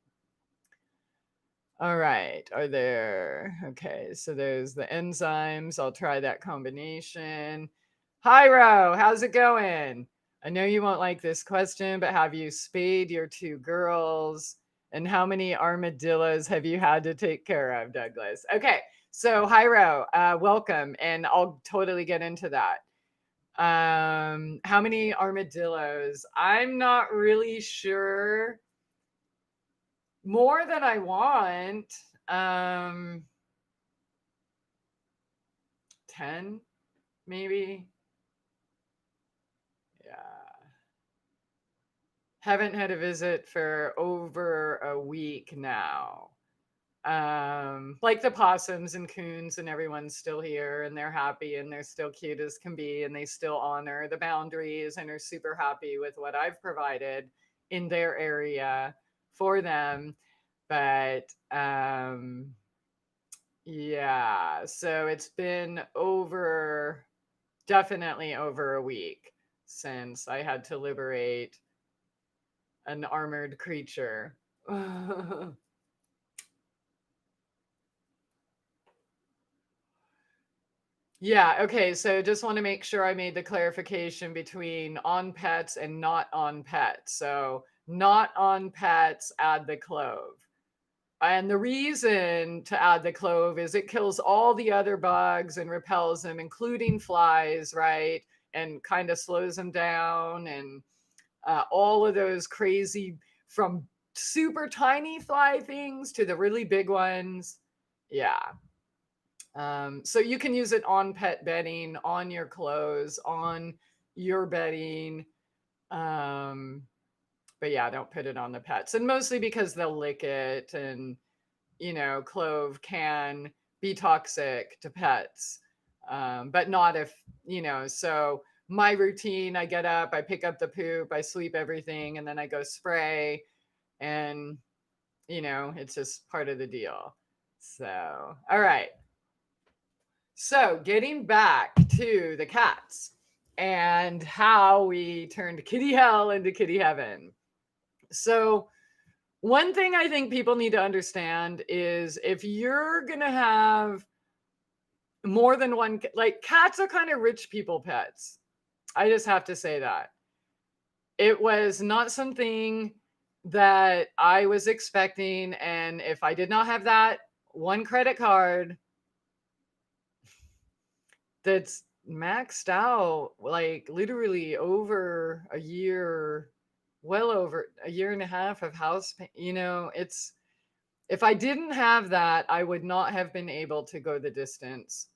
all right, okay, so there's the enzymes. I'll try that combination. Hyro, how's it going? I know you won't like this question, but have you spayed your two girls? And how many armadillos have you had to take care of, Douglas? Okay, so Hyro, welcome, and I'll totally get into that. How many armadillos? I'm not really sure. More than I want. 10, maybe. Yeah. Haven't had a visit for over a week now. Like the possums and coons and everyone's still here, and they're happy, and they're still cute as can be, and they still honor the boundaries and are super happy with what I've provided in their area for them. But yeah, so it's been definitely over a week since I had to liberate an armored creature. Yeah, okay, so just want to make sure I made the clarification between on pets and not on pets. So, not on pets, add the clove. And the reason to add the clove is it kills all the other bugs and repels them, including flies, right? And kind of slows them down, and all of those crazy from super tiny fly things to the really big ones. Yeah. So you can use it on pet bedding, on your clothes, on your bedding. Um, but yeah, don't put it on the pets. And mostly because they'll lick it, and clove can be toxic to pets. But not if, so my routine, I get up, I pick up the poop, I sweep everything, and then I go spray, and it's just part of the deal. So, all right. So, getting back to the cats and how we turned kitty hell into kitty heaven. So, one thing I think people need to understand is if you're going to have more than one, like cats are kind of rich people pets. I just have to say that. It was not something that I was expecting. And if I did not have that one credit card that's maxed out, like literally over a year, well over a year and a half of house, it's, if I didn't have that, I would not have been able to go the distance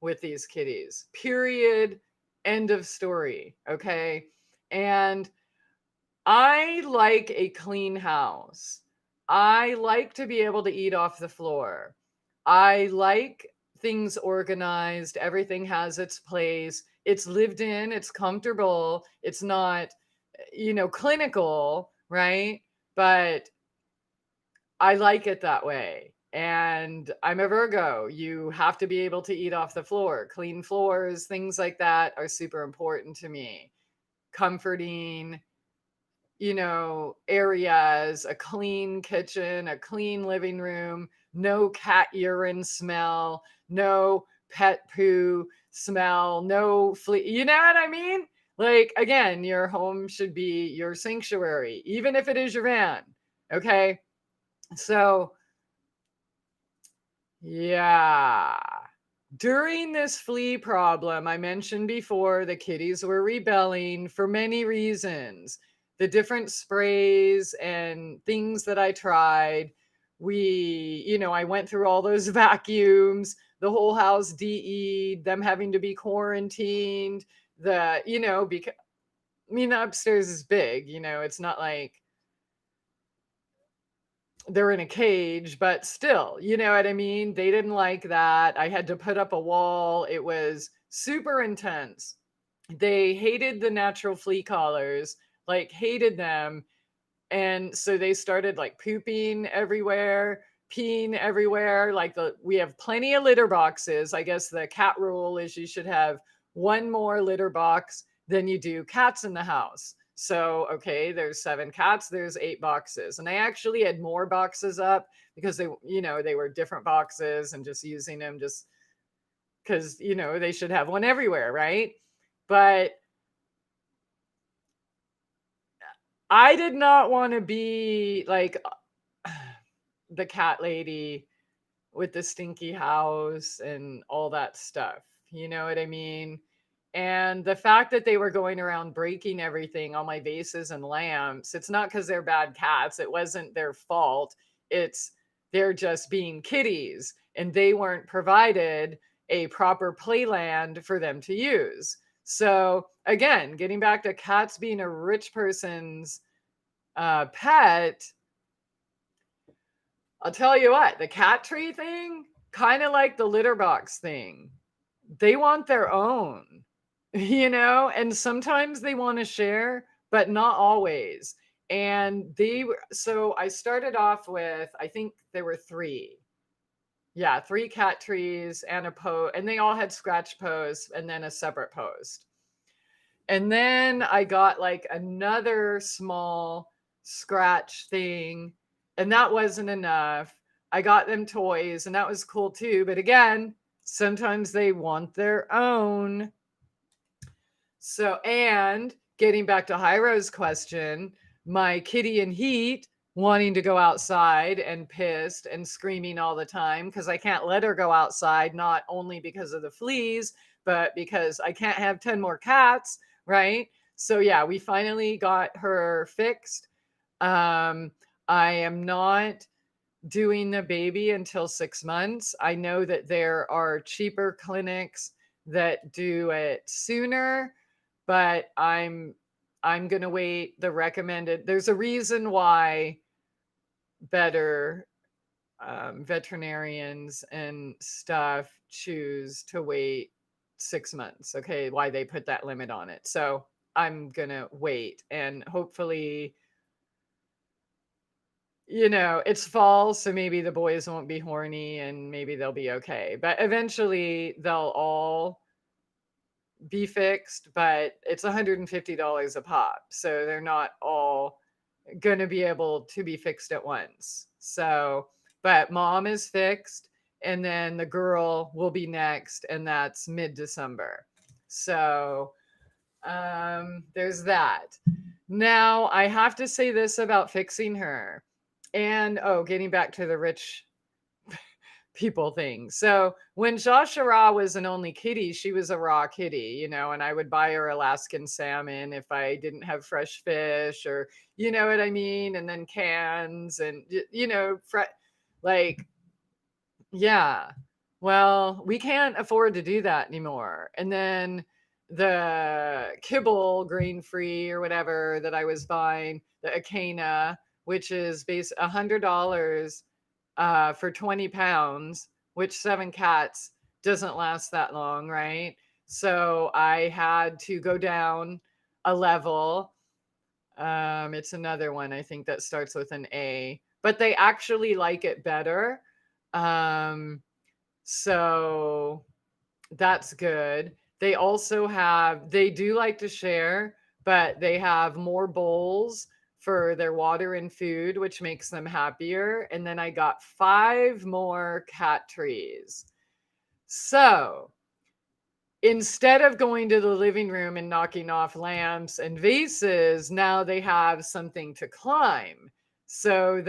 with these kitties. Period. End of story. Okay. And I like a clean house. I like to be able to eat off the floor. I like things organized. Everything has its place. It's lived in, it's comfortable. It's not, clinical, right? But I like it that way. And I'm a Virgo. You have to be able to eat off the floor. Clean floors, things like that are super important to me. Comforting, areas, a clean kitchen, a clean living room, no cat urine smell, no pet poo smell, no flea. You know what I mean? Like, again, your home should be your sanctuary, even if it is your van. Okay. So, yeah. During this flea problem, I mentioned before, the kitties were rebelling for many reasons. The different sprays and things that I tried. I went through all those vacuums, the whole house DE'd, them having to be quarantined, because, the upstairs is big, it's not like they're in a cage, but still, you know what I mean? They didn't like that. I had to put up a wall. It was super intense. They hated the natural flea collars, like hated them. And so they started like pooping everywhere, peeing everywhere. We have plenty of litter boxes. I guess the cat rule is you should have one more litter box than you do cats in the house. So, okay, there's 7 cats, there's 8 boxes. And I actually had more boxes up because they were different boxes and just using them just because, they should have one everywhere, right? But I did not want to be like the cat lady with the stinky house and all that stuff. You know what I mean? And the fact that they were going around breaking everything on my vases and lamps, it's not because they're bad cats. It wasn't their fault. They're just being kitties, and they weren't provided a proper playland for them to use. So again, getting back to cats being a rich person's pet, I'll tell you what, the cat tree thing, kind of like the litter box thing. They want their own, and sometimes they want to share, but not always. And so I started off with, I think there were 3. Yeah, 3 cat trees and a post, and they all had scratch posts and then a separate post. And then I got like another small scratch thing, and that wasn't enough. I got them toys, and that was cool too. But again, sometimes they want their own. So, and getting back to Hyro's question, my kitty in heat wanting to go outside and pissed and screaming all the time because I can't let her go outside, not only because of the fleas, but because I can't have 10 more cats, right? So yeah, we finally got her fixed. Um, I am not doing the baby until 6 months. I know that there are cheaper clinics that do it sooner, but I'm going to wait. The recommended, there's a reason why better veterinarians and stuff choose to wait 6 months. Okay, why they put that limit on it. So I'm going to wait, and hopefully, it's fall, so maybe the boys won't be horny and maybe they'll be okay. But eventually they'll all be fixed, but it's $150 a pop. So they're not all going to be able to be fixed at once. So, but mom is fixed, and then the girl will be next, and that's mid-December. So, there's that. Now, I have to say this about fixing her. And getting back to the rich people thing. So when Joshua was an only kitty, she was a raw kitty, and I would buy her Alaskan salmon if I didn't have fresh fish, or, you know what I mean? And then cans and, like, yeah. Well, we can't afford to do that anymore. And then the kibble, grain free or whatever that I was buying, the Acana, which is base $100 for 20 pounds, which 7 cats doesn't last that long, right? So I had to go down a level. It's another one I think that starts with an A, but they actually like it better. So that's good. They do like to share, but they have more bowls for their water and food, which makes them happier. And then I got 5 more cat trees. So instead of going to the living room and knocking off lamps and vases, now they have something to climb. So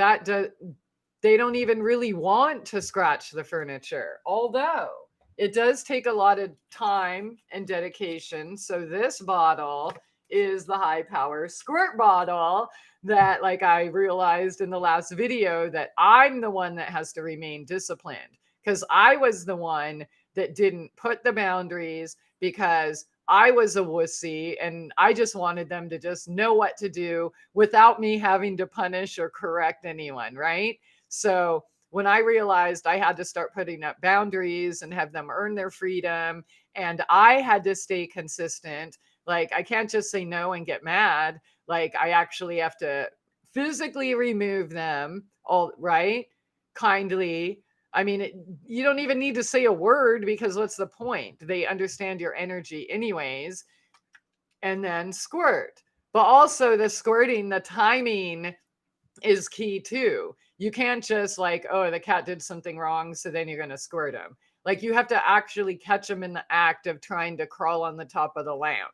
they don't even really want to scratch the furniture, although it does take a lot of time and dedication. So this bottle is the high power squirt bottle that, like, I realized in the last video that I'm the one that has to remain disciplined, because I was the one that didn't put the boundaries, because I was a wussy and I just wanted them to just know what to do without me having to punish or correct anyone, right? So when I realized I had to start putting up boundaries and have them earn their freedom, and I had to stay consistent, like, I can't just say no and get mad. Like, I actually have to physically remove them, all right, kindly. I mean, you don't even need to say a word, because what's the point? They understand your energy anyways. And then squirt. But also the squirting, the timing is key too. You can't just, like, oh, the cat did something wrong, so then you're going to squirt him. Like, you have to actually catch him in the act of trying to crawl on the top of the lamp.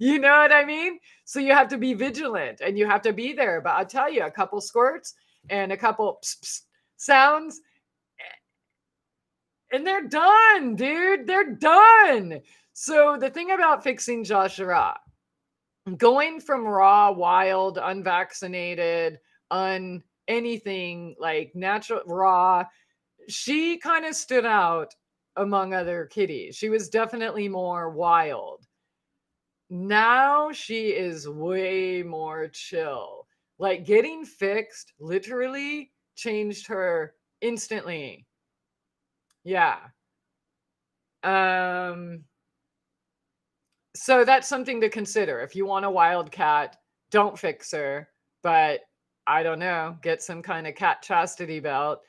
You know what I mean? So you have to be vigilant and you have to be there. But I'll tell you, a couple squirts and a couple pss, pss sounds, and they're done, dude. They're done. So the thing about fixing Joshua, going from raw, wild, unvaccinated, anything, like natural raw, she kind of stood out among other kitties. She was definitely more wild. Now she is way more chill. Like, getting fixed literally changed her instantly. Yeah. So that's something to consider. If you want a wild cat, don't fix her, but I don't know, get some kind of cat chastity belt.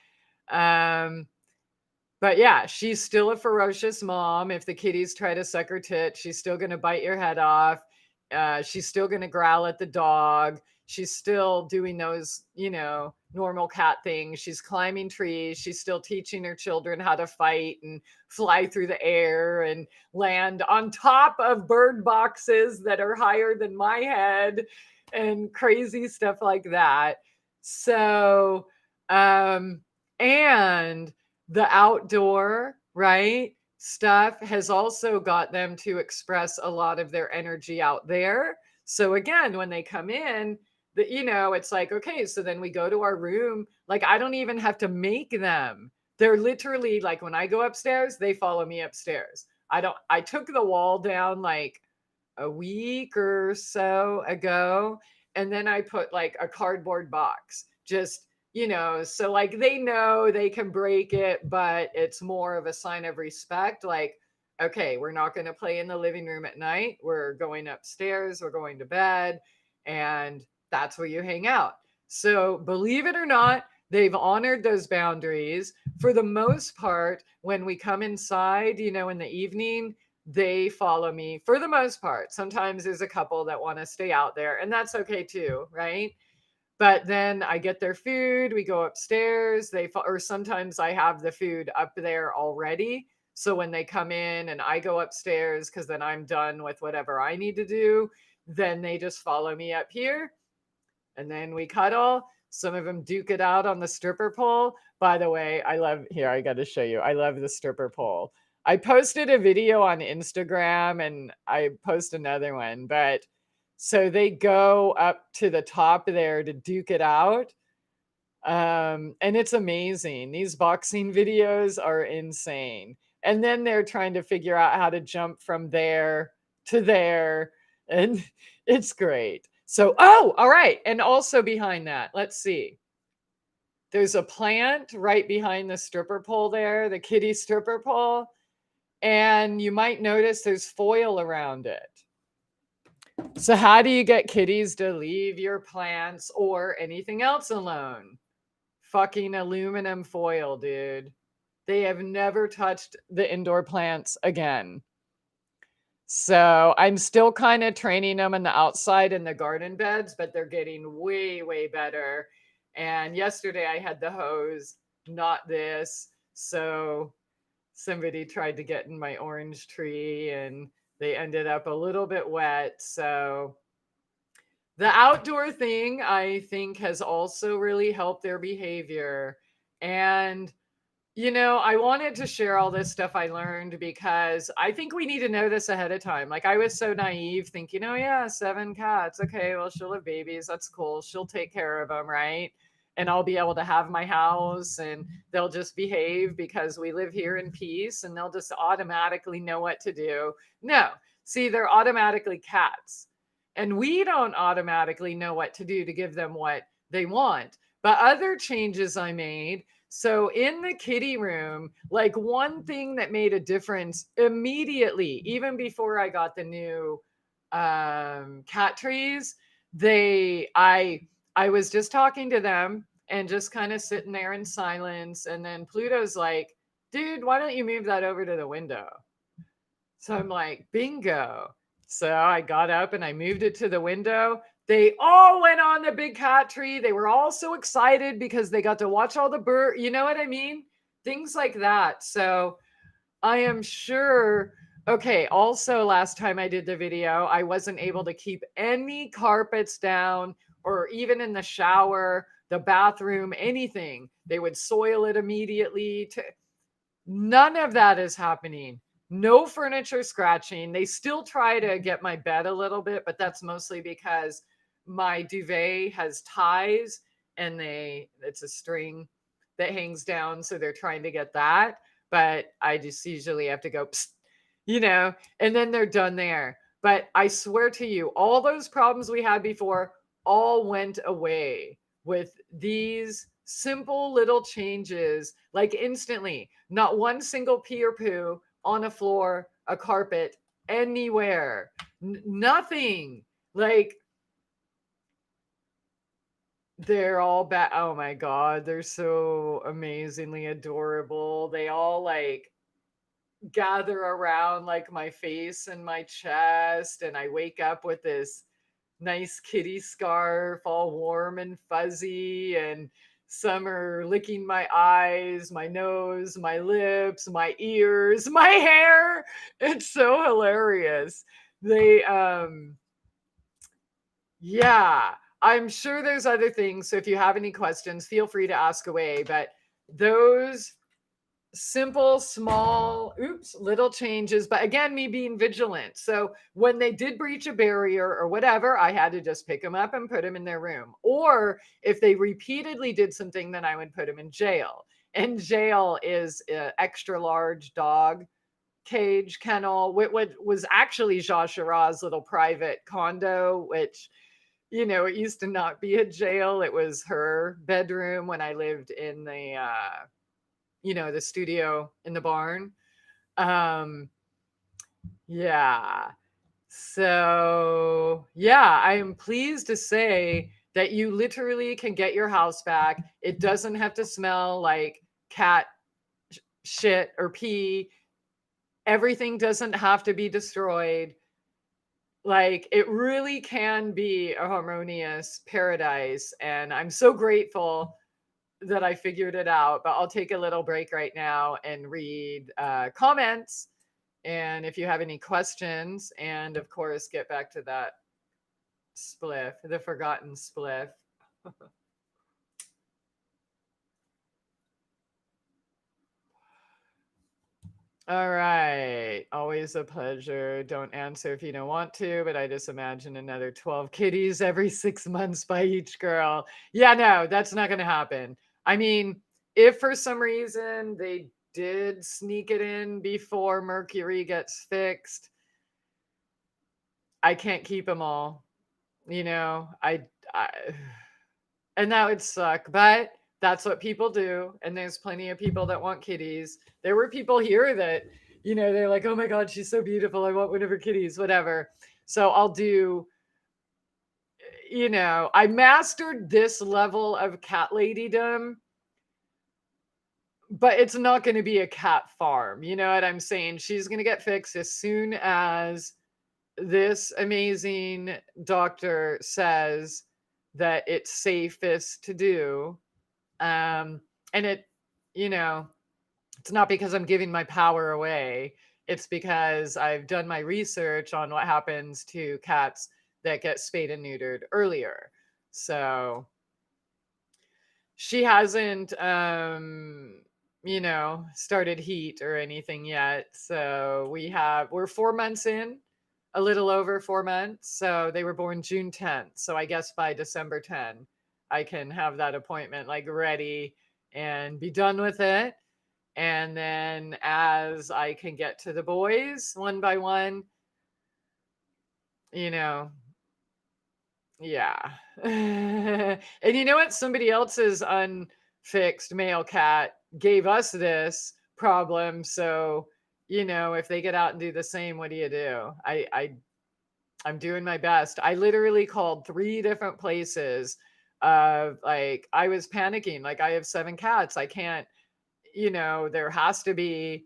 Um, but yeah, she's still a ferocious mom. If the kitties try to suck her tit, she's still going to bite your head off. She's still going to growl at the dog. She's still doing those, normal cat things. She's climbing trees. She's still teaching her children how to fight and fly through the air and land on top of bird boxes that are higher than my head and crazy stuff like that. So, and the outdoor, right, stuff has also got them to express a lot of their energy out there. So again, when they come in, it's like, okay, so then we go to our room. Like, I don't even have to make them. They're literally like, when I go upstairs, they follow me upstairs. I took the wall down like a week or so ago, and then I put like a cardboard box, just, so like they know they can break it, but it's more of a sign of respect. Like, okay, we're not going to play in the living room at night. We're going upstairs, we're going to bed, and that's where you hang out. So, believe it or not, they've honored those boundaries. For the most part, when we come inside, in the evening, they follow me for the most part. Sometimes there's a couple that want to stay out there, and that's okay too, right? But then I get their food, we go upstairs, or sometimes I have the food up there already. So when they come in and I go upstairs, because then I'm done with whatever I need to do, then they just follow me up here, and then we cuddle. Some of them duke it out on the stripper pole. By the way, I got to show you. I love the stripper pole. I posted a video on Instagram and I post another one, but so they go up to the top there to duke it out. And it's amazing. These boxing videos are insane. And then they're trying to figure out how to jump from there to there. And it's great. So, all right. And also behind that, let's see. There's a plant right behind the stripper pole there, the kitty stripper pole. And you might notice there's foil around it. So, how do you get kitties to leave your plants or anything else alone? Fucking aluminum foil, dude. They have never touched the indoor plants again. So I'm still kind of training them on the outside in the garden beds, but they're getting way, way better. And yesterday I had the hose, not this. So somebody tried to get in my orange tree and they ended up a little bit wet. So the outdoor thing, I think, has also really helped their behavior. And I wanted to share all this stuff I learned because I think we need to know this ahead of time. Like, I was so naive thinking, oh yeah, 7 cats. Okay, well, she'll have babies. That's cool. She'll take care of them, right? And I'll be able to have my house and they'll just behave because we live here in peace and they'll just automatically know what to do. No, see, they're automatically cats. And we don't automatically know what to do to give them what they want. But other changes I made, so in the kitty room, like one thing that made a difference immediately, even before I got the new cat trees, I was just talking to them and just kind of sitting there in silence. And then Pluto's like, dude, why don't you move that over to the window? So I'm like, bingo. So I got up and I moved it to the window. They all went on the big cat tree. They were all so excited because they got to watch all the birds. You know what I mean? Things like that. So I am sure. Okay. Also, last time I did the video, I wasn't able to keep any carpets down or even in the shower, the bathroom, anything. They would soil it immediately. None of that is happening. No furniture scratching. They still try to get my bed a little bit, but that's mostly because my duvet has ties and it's a string that hangs down. So they're trying to get that. But I just usually have to go, psst, and then they're done there. But I swear to you, all those problems we had before all went away with these simple little changes, like instantly. Not one single pee or poo on a floor, a carpet, anywhere. Nothing. Like, they're all back. Oh my God, they're so amazingly adorable. They all like gather around like my face and my chest, and I wake up with this nice kitty scarf, all warm and fuzzy, and some are licking my eyes, my nose, my lips, my ears, my hair. It's so hilarious. They yeah, I'm sure there's other things. So if you have any questions, feel free to ask away. But those simple, small, little changes. But again, me being vigilant. So when they did breach a barrier or whatever, I had to just pick them up and put them in their room. Or if they repeatedly did something, then I would put them in jail. And jail is an extra large dog cage kennel, what was actually Jacques Chirac's little private condo, which, it used to not be a jail. It was her bedroom when I lived in the studio in the barn. Yeah. So, yeah, I am pleased to say that you literally can get your house back. It doesn't have to smell like cat shit or pee. Everything doesn't have to be destroyed. Like, it really can be a harmonious paradise. And I'm so grateful that I figured it out. But I'll take a little break right now and read comments. And if you have any questions, and of course, get back to that spliff, the forgotten spliff. All right. Always a pleasure. Don't answer if you don't want to, but I just imagine another 12 kitties every 6 months by each girl. Yeah, no, that's not going to happen. I mean, if for some reason they did sneak it in before Mercury gets fixed, I can't keep them all. I and that would suck, but that's what people do. And there's plenty of people that want kitties. There were people here that, they're like, oh my God, she's so beautiful. I want one of her kitties, whatever. So I'll do, I mastered this level of cat ladydom, but it's not going to be a cat farm. You know what I'm saying? She's going to get fixed as soon as this amazing doctor says that it's safest to do. And it, it's not because I'm giving my power away. It's because I've done my research on what happens to cats that get spayed and neutered earlier. So she hasn't, started heat or anything yet. So we're 4 months in, a little over 4 months. So they were born June 10th. So I guess by December 10, I can have that appointment like ready and be done with it. And then as I can get to the boys one by one, yeah. And you know what? Somebody else's unfixed male cat gave us this problem. So, if they get out and do the same, what do you do? I'm doing my best. I literally called 3 different places. Like, I was panicking. Like, I have 7 cats. I can't, there has to be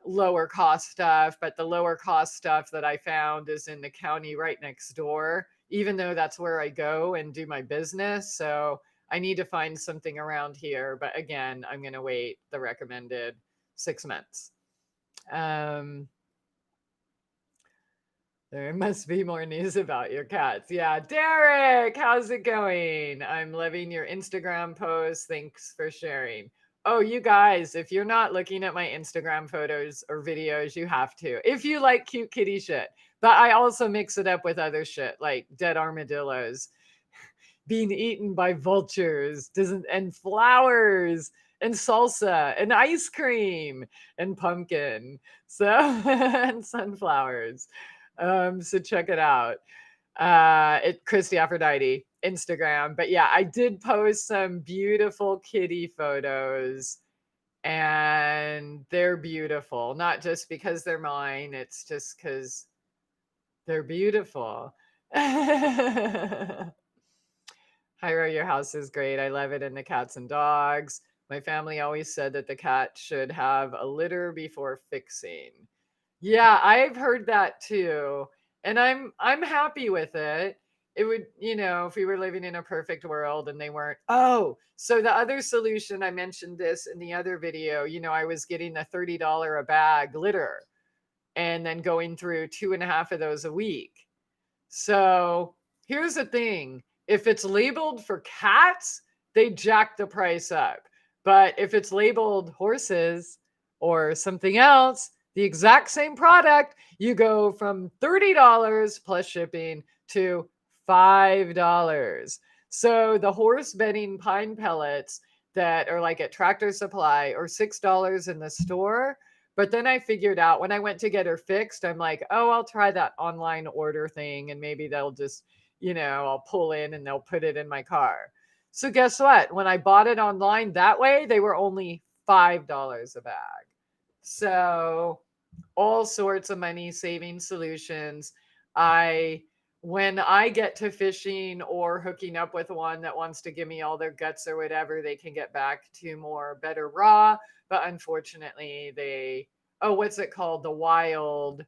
lower cost stuff, but the lower cost stuff that I found is in the county right next door, even though that's where I go and do my business. So I need to find something around here. But again, I'm going to wait the recommended 6 months. There must be more news about your cats. Yeah, Derek, how's it going? I'm loving your Instagram post. Thanks for sharing. Oh, you guys, if you're not looking at my Instagram photos or videos, you have to. If you like cute kitty shit. But I also mix it up with other shit like dead armadillos being eaten by vultures, and flowers and salsa and ice cream and pumpkin. So and sunflowers. So check it out. Christie Aphrodite Instagram. But yeah, I did post some beautiful kitty photos, and they're beautiful. Not just because they're mine, it's just because they're beautiful. Hyra, your house is great. I love it. And the cats and dogs. My family always said that the cat should have a litter before fixing. Yeah, I've heard that too. And I'm happy with it. It would, if we were living in a perfect world and they weren't. Oh, so the other solution, I mentioned this in the other video, I was getting the $30 a bag litter and then going through 2.5 of those a week. So here's the thing. If it's labeled for cats, they jack the price up. But if it's labeled horses or something else, the exact same product, you go from $30 plus shipping to $5. So the horse bedding pine pellets that are like at Tractor Supply or $6 in the store. But then I figured out when I went to get her fixed, I'm like, oh, I'll try that online order thing and maybe they'll just, I'll pull in and they'll put it in my car. So guess what? When I bought it online that way, they were only $5 a bag. So all sorts of money saving solutions. I When I get to fishing or hooking up with one that wants to give me all their guts or whatever, they can get back to more better raw. But unfortunately, what's it called? The wild.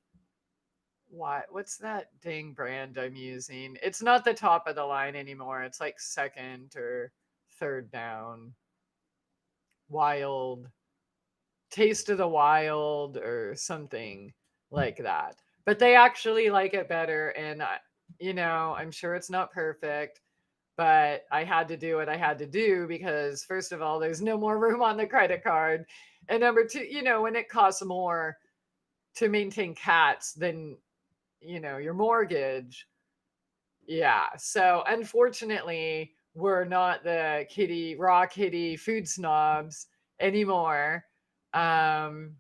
What's that dang brand I'm using? It's not the top of the line anymore. It's like second or third down. Wild, Taste of the Wild or something like that. But they actually like it better. And, I'm sure it's not perfect, but I had to do what I had to do because, first of all, there's no more room on the credit card. And number two, when it costs more to maintain cats than, your mortgage. Yeah. So unfortunately, we're not the raw kitty food snobs anymore. Um,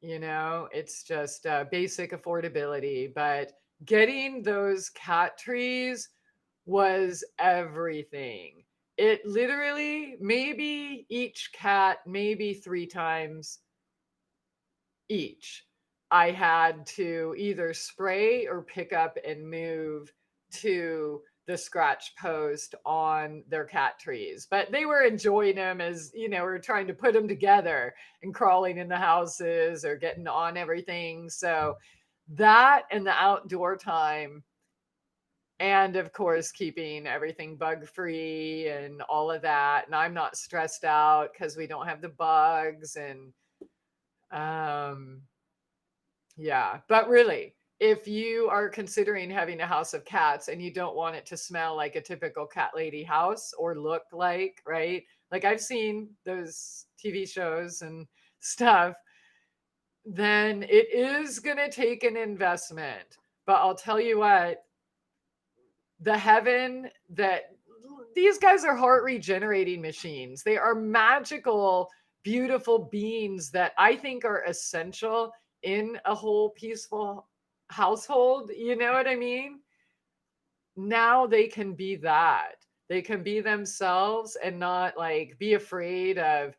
it's just basic affordability. But getting those cat trees was everything. It literally, maybe each cat, maybe 3 times each, I had to either spray or pick up and move to the scratch post on their cat trees. But they were enjoying them as, we were trying to put them together and crawling in the houses or getting on everything. So that and the outdoor time, and of course, keeping everything bug free and all of that. And I'm not stressed out because we don't have the bugs. And um, yeah, but really, if you are considering having a house of cats and you don't want it to smell like a typical cat lady house or look like, right? Like I've seen those TV shows and stuff, then it is going to take an investment. But I'll tell you what, the heaven that these guys are heart regenerating machines. They are magical, beautiful beings that I think are essential in a whole peaceful household. You know what I mean? Now they can be that. They can be themselves and not like be afraid of,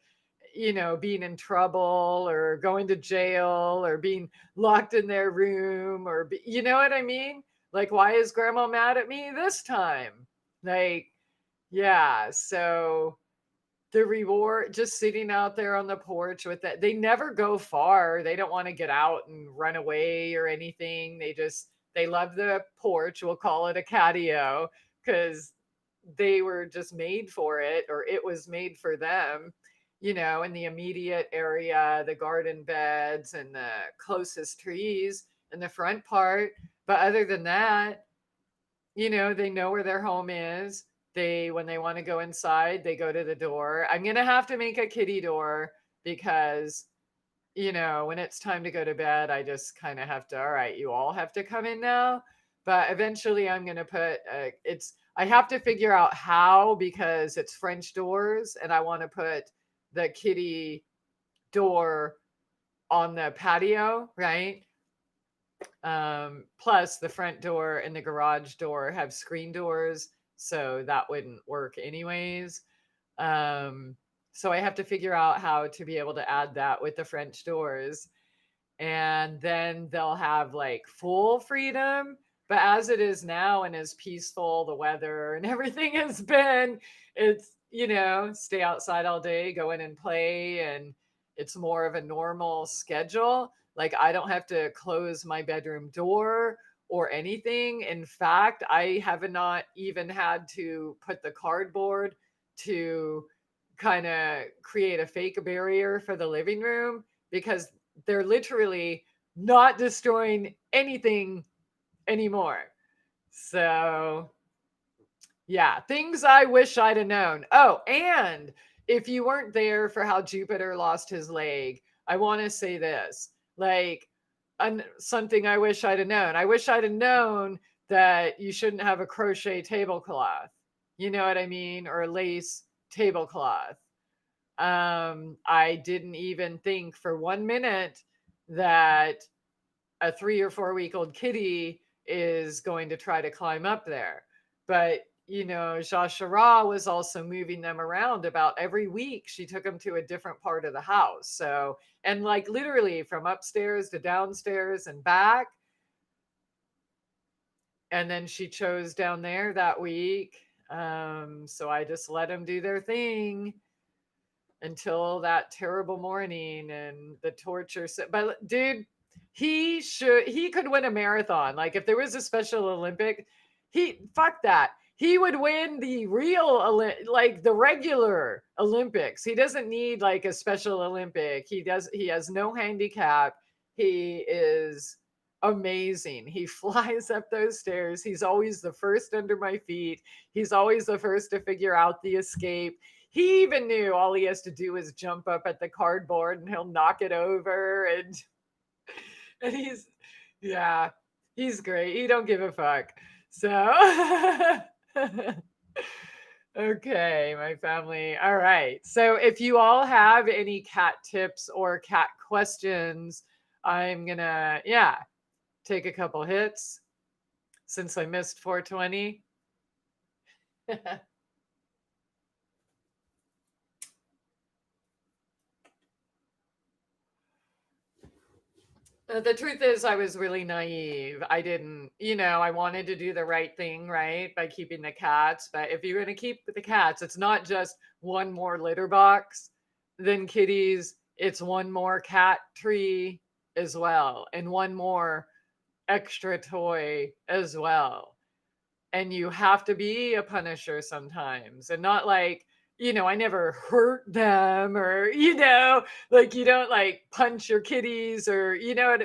being in trouble or going to jail or being locked in their room you know what I mean? Like, why is grandma mad at me this time? Like, yeah. So the reward, just sitting out there on the porch with that, they never go far. They don't want to get out and run away or anything. They love the porch. We'll call it a catio because they were just made for it, or it was made for them, in the immediate area, the garden beds and the closest trees in the front part. But other than that, they know where their home is. When they want to go inside, they go to the door. I'm going to have to make a kitty door because, when it's time to go to bed, I just kind of have to, all right, you all have to come in now. But eventually I'm going to I have to figure out how, because it's French doors and I want to put the kitty door on the patio, right? Plus the front door and the garage door have screen doors, so that wouldn't work anyways. So I have to figure out how to be able to add that with the French doors, and then they'll have like full freedom. But as it is now, and as peaceful the weather and everything has been, it's, stay outside all day, go in and play, and it's more of a normal schedule. Like I don't have to close my bedroom door or anything. In fact, I have not even had to put the cardboard to kind of create a fake barrier for the living room, because they're literally not destroying anything anymore. So, yeah, things I wish I'd have known. Oh, and if you weren't there for how Jupiter lost his leg, I want to say this, like, something I wish I'd have known. I wish I'd have known that you shouldn't have a crochet tablecloth. You know what I mean? Or a lace tablecloth. I didn't even think for 1 minute that a 3 or 4 week old kitty is going to try to climb up there. But, Jashara was also moving them around about every week. She took them to a different part of the house. So, and like literally from upstairs to downstairs and back. And then she chose down there that week. So I just let them do their thing until that terrible morning and the torture. But dude, he could win a marathon. Like if there was a Special Olympic, fuck that. He would win the like the regular Olympics. He doesn't need like a Special Olympic. He has no handicap. He is amazing. He flies up those stairs. He's always the first under my feet. He's always the first to figure out the escape. He even knew all he has to do is jump up at the cardboard and he'll knock it over. And he's great. He don't give a fuck. So, okay, my family. All right. So if you all have any cat tips or cat questions, I'm gonna, take a couple hits since I missed 420. The truth is, I was really naive. I didn't, I wanted to do the right thing, right, by keeping the cats. But if you're going to keep the cats, it's not just one more litter box than kitties, it's one more cat tree as well, and one more extra toy as well. And you have to be a punisher sometimes and not like, I never hurt them or, like you don't like punch your kitties or,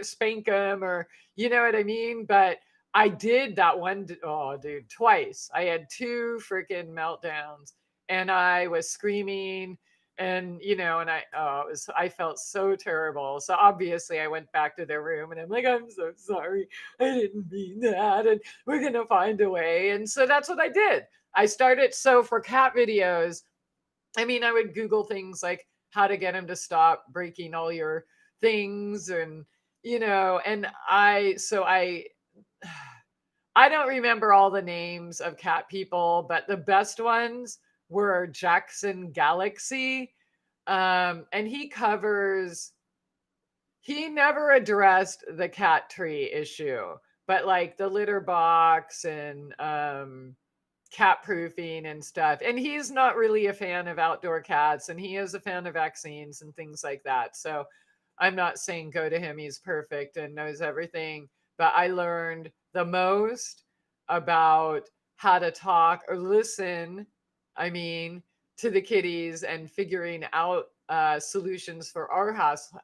spank them or, you know what I mean? But I did that one. Oh, dude, twice. I had 2 freaking meltdowns and I was screaming and, and I felt so terrible. So obviously I went back to their room and I'm like, I'm so sorry. I didn't mean that. And we're going to find a way. And so that's what I did. I started. So for cat videos, I mean, I would Google things like how to get him to stop breaking all your things. And, and I don't remember all the names of cat people, but the best ones were Jackson Galaxy. And he never addressed the cat tree issue, but like the litter box and cat proofing and stuff. And he's not really a fan of outdoor cats, and he is a fan of vaccines and things like that. So I'm not saying go to him, he's perfect and knows everything, but I learned the most about how to talk or listen, I mean, to the kitties and figuring out solutions for our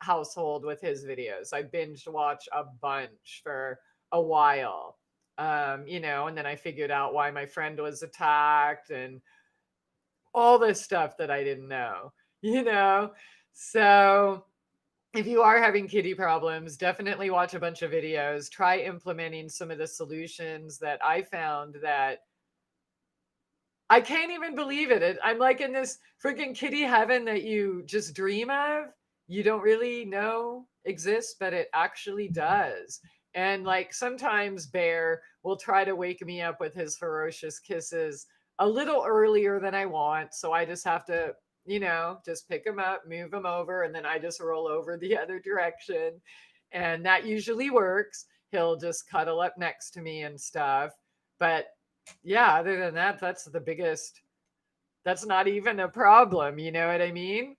household with his videos. I binge watch a bunch for a while, and then I figured out why my friend was attacked and all this stuff that I didn't know, So if you are having kitty problems, definitely watch a bunch of videos. Try implementing some of the solutions that I found that I can't even believe it. I'm like in this freaking kitty heaven that you just dream of. You don't really know exists, but it actually does. And like sometimes Bear will try to wake me up with his ferocious kisses a little earlier than I want. So I just have to, just pick him up, move him over, and then I just roll over the other direction. And that usually works. He'll just cuddle up next to me and stuff. But yeah, other than that, that's not even a problem. You know what I mean?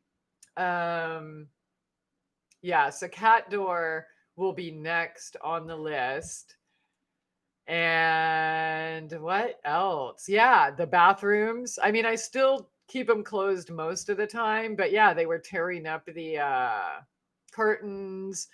Yeah, so cat door will be next on the list. And what else? Yeah, the bathrooms. I mean, I still keep them closed most of the time, but yeah, they were tearing up the curtains,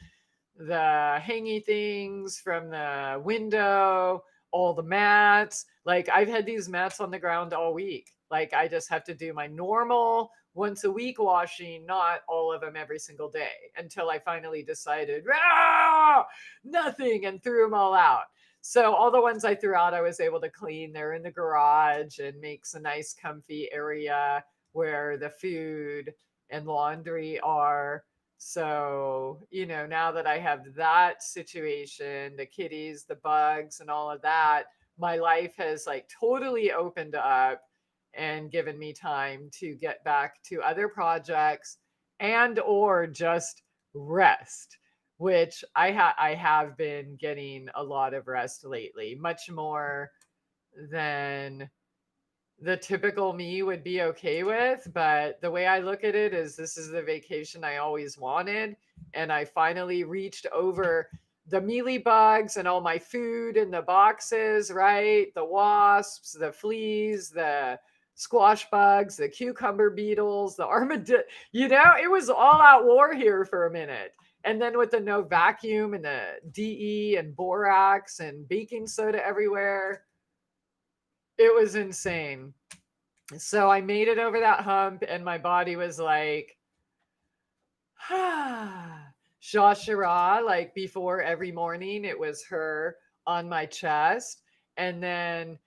the hangy things from the window, all the mats. Like I've had these mats on the ground all week. Like I just have to do my normal once a week washing, not all of them every single day, until I finally decided, "Ah, nothing," and threw them all out. So all the ones I threw out, I was able to clean. They're in the garage and makes a nice comfy area where the food and laundry are. So, now that I have that situation, the kitties, the bugs, and all of that, my life has like totally opened up and given me time to get back to other projects and or just rest, which I have been getting a lot of rest lately, much more than the typical me would be okay with. But the way I look at it is this is the vacation I always wanted. And I finally reached over the mealy bugs and all my food in the boxes, right? The wasps, the fleas, the squash bugs, the cucumber beetles, the armadillo. It was all out war here for a minute. And then with the no vacuum and the DE and borax and baking soda everywhere, it was insane. So I made it over that hump, and my body was like, Shashara, like before every morning, it was her on my chest. And then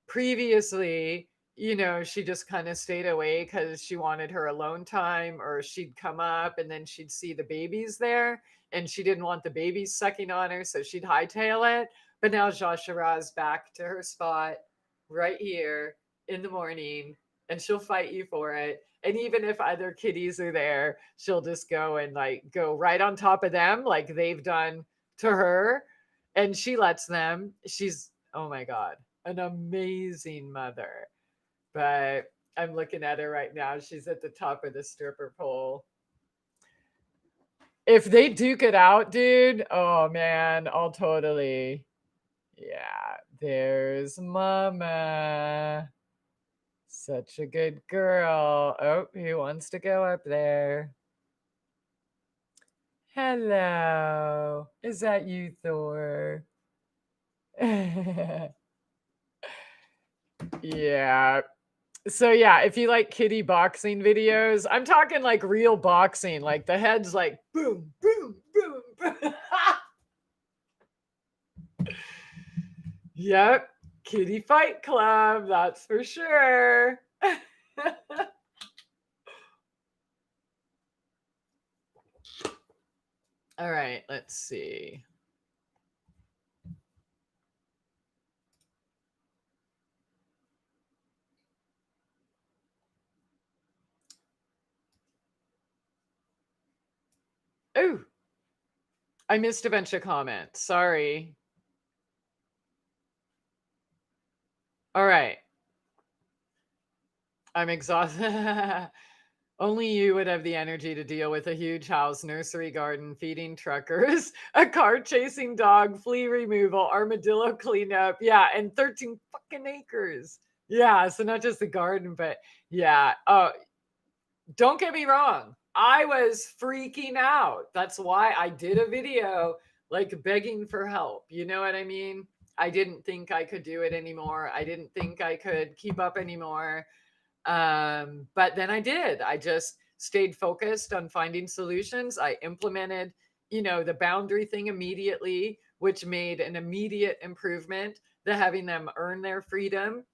previously, she just kind of stayed away because she wanted her alone time, or she'd come up and then she'd see the babies there and she didn't want the babies sucking on her. So she'd hightail it. But now Shashara's back to her spot right here in the morning, and she'll fight you for it. And even if other kitties are there, she'll just go and like go right on top of them like they've done to her. And she lets them. She's, oh my God, an amazing mother. But I'm looking at her right now. She's at the top of the stripper pole. If they duke it out, dude, oh man, I'll totally. Yeah, there's Mama. Such a good girl. Oh, who wants to go up there? Hello. Is that you, Thor? Yeah. So yeah, if you like kitty boxing videos, I'm talking like real boxing, like the head's like boom, boom, boom, boom. Yep. Kitty Fight Club, that's for sure. All right, let's see. Oh, I missed a bunch of comments. Sorry. All right. I'm exhausted. Only you would have the energy to deal with a huge house, nursery garden, feeding truckers, a car chasing dog, flea removal, armadillo cleanup. Yeah, and 13 fucking acres. Yeah, so not just the garden, but yeah. Oh, don't get me wrong. I was freaking out. That's why I did a video like begging for help. You know what I mean? I didn't think I could do it anymore. I didn't think I could keep up anymore. But then I did. I just stayed focused on finding solutions. I implemented, the boundary thing immediately, which made an immediate improvement. The having them earn their freedom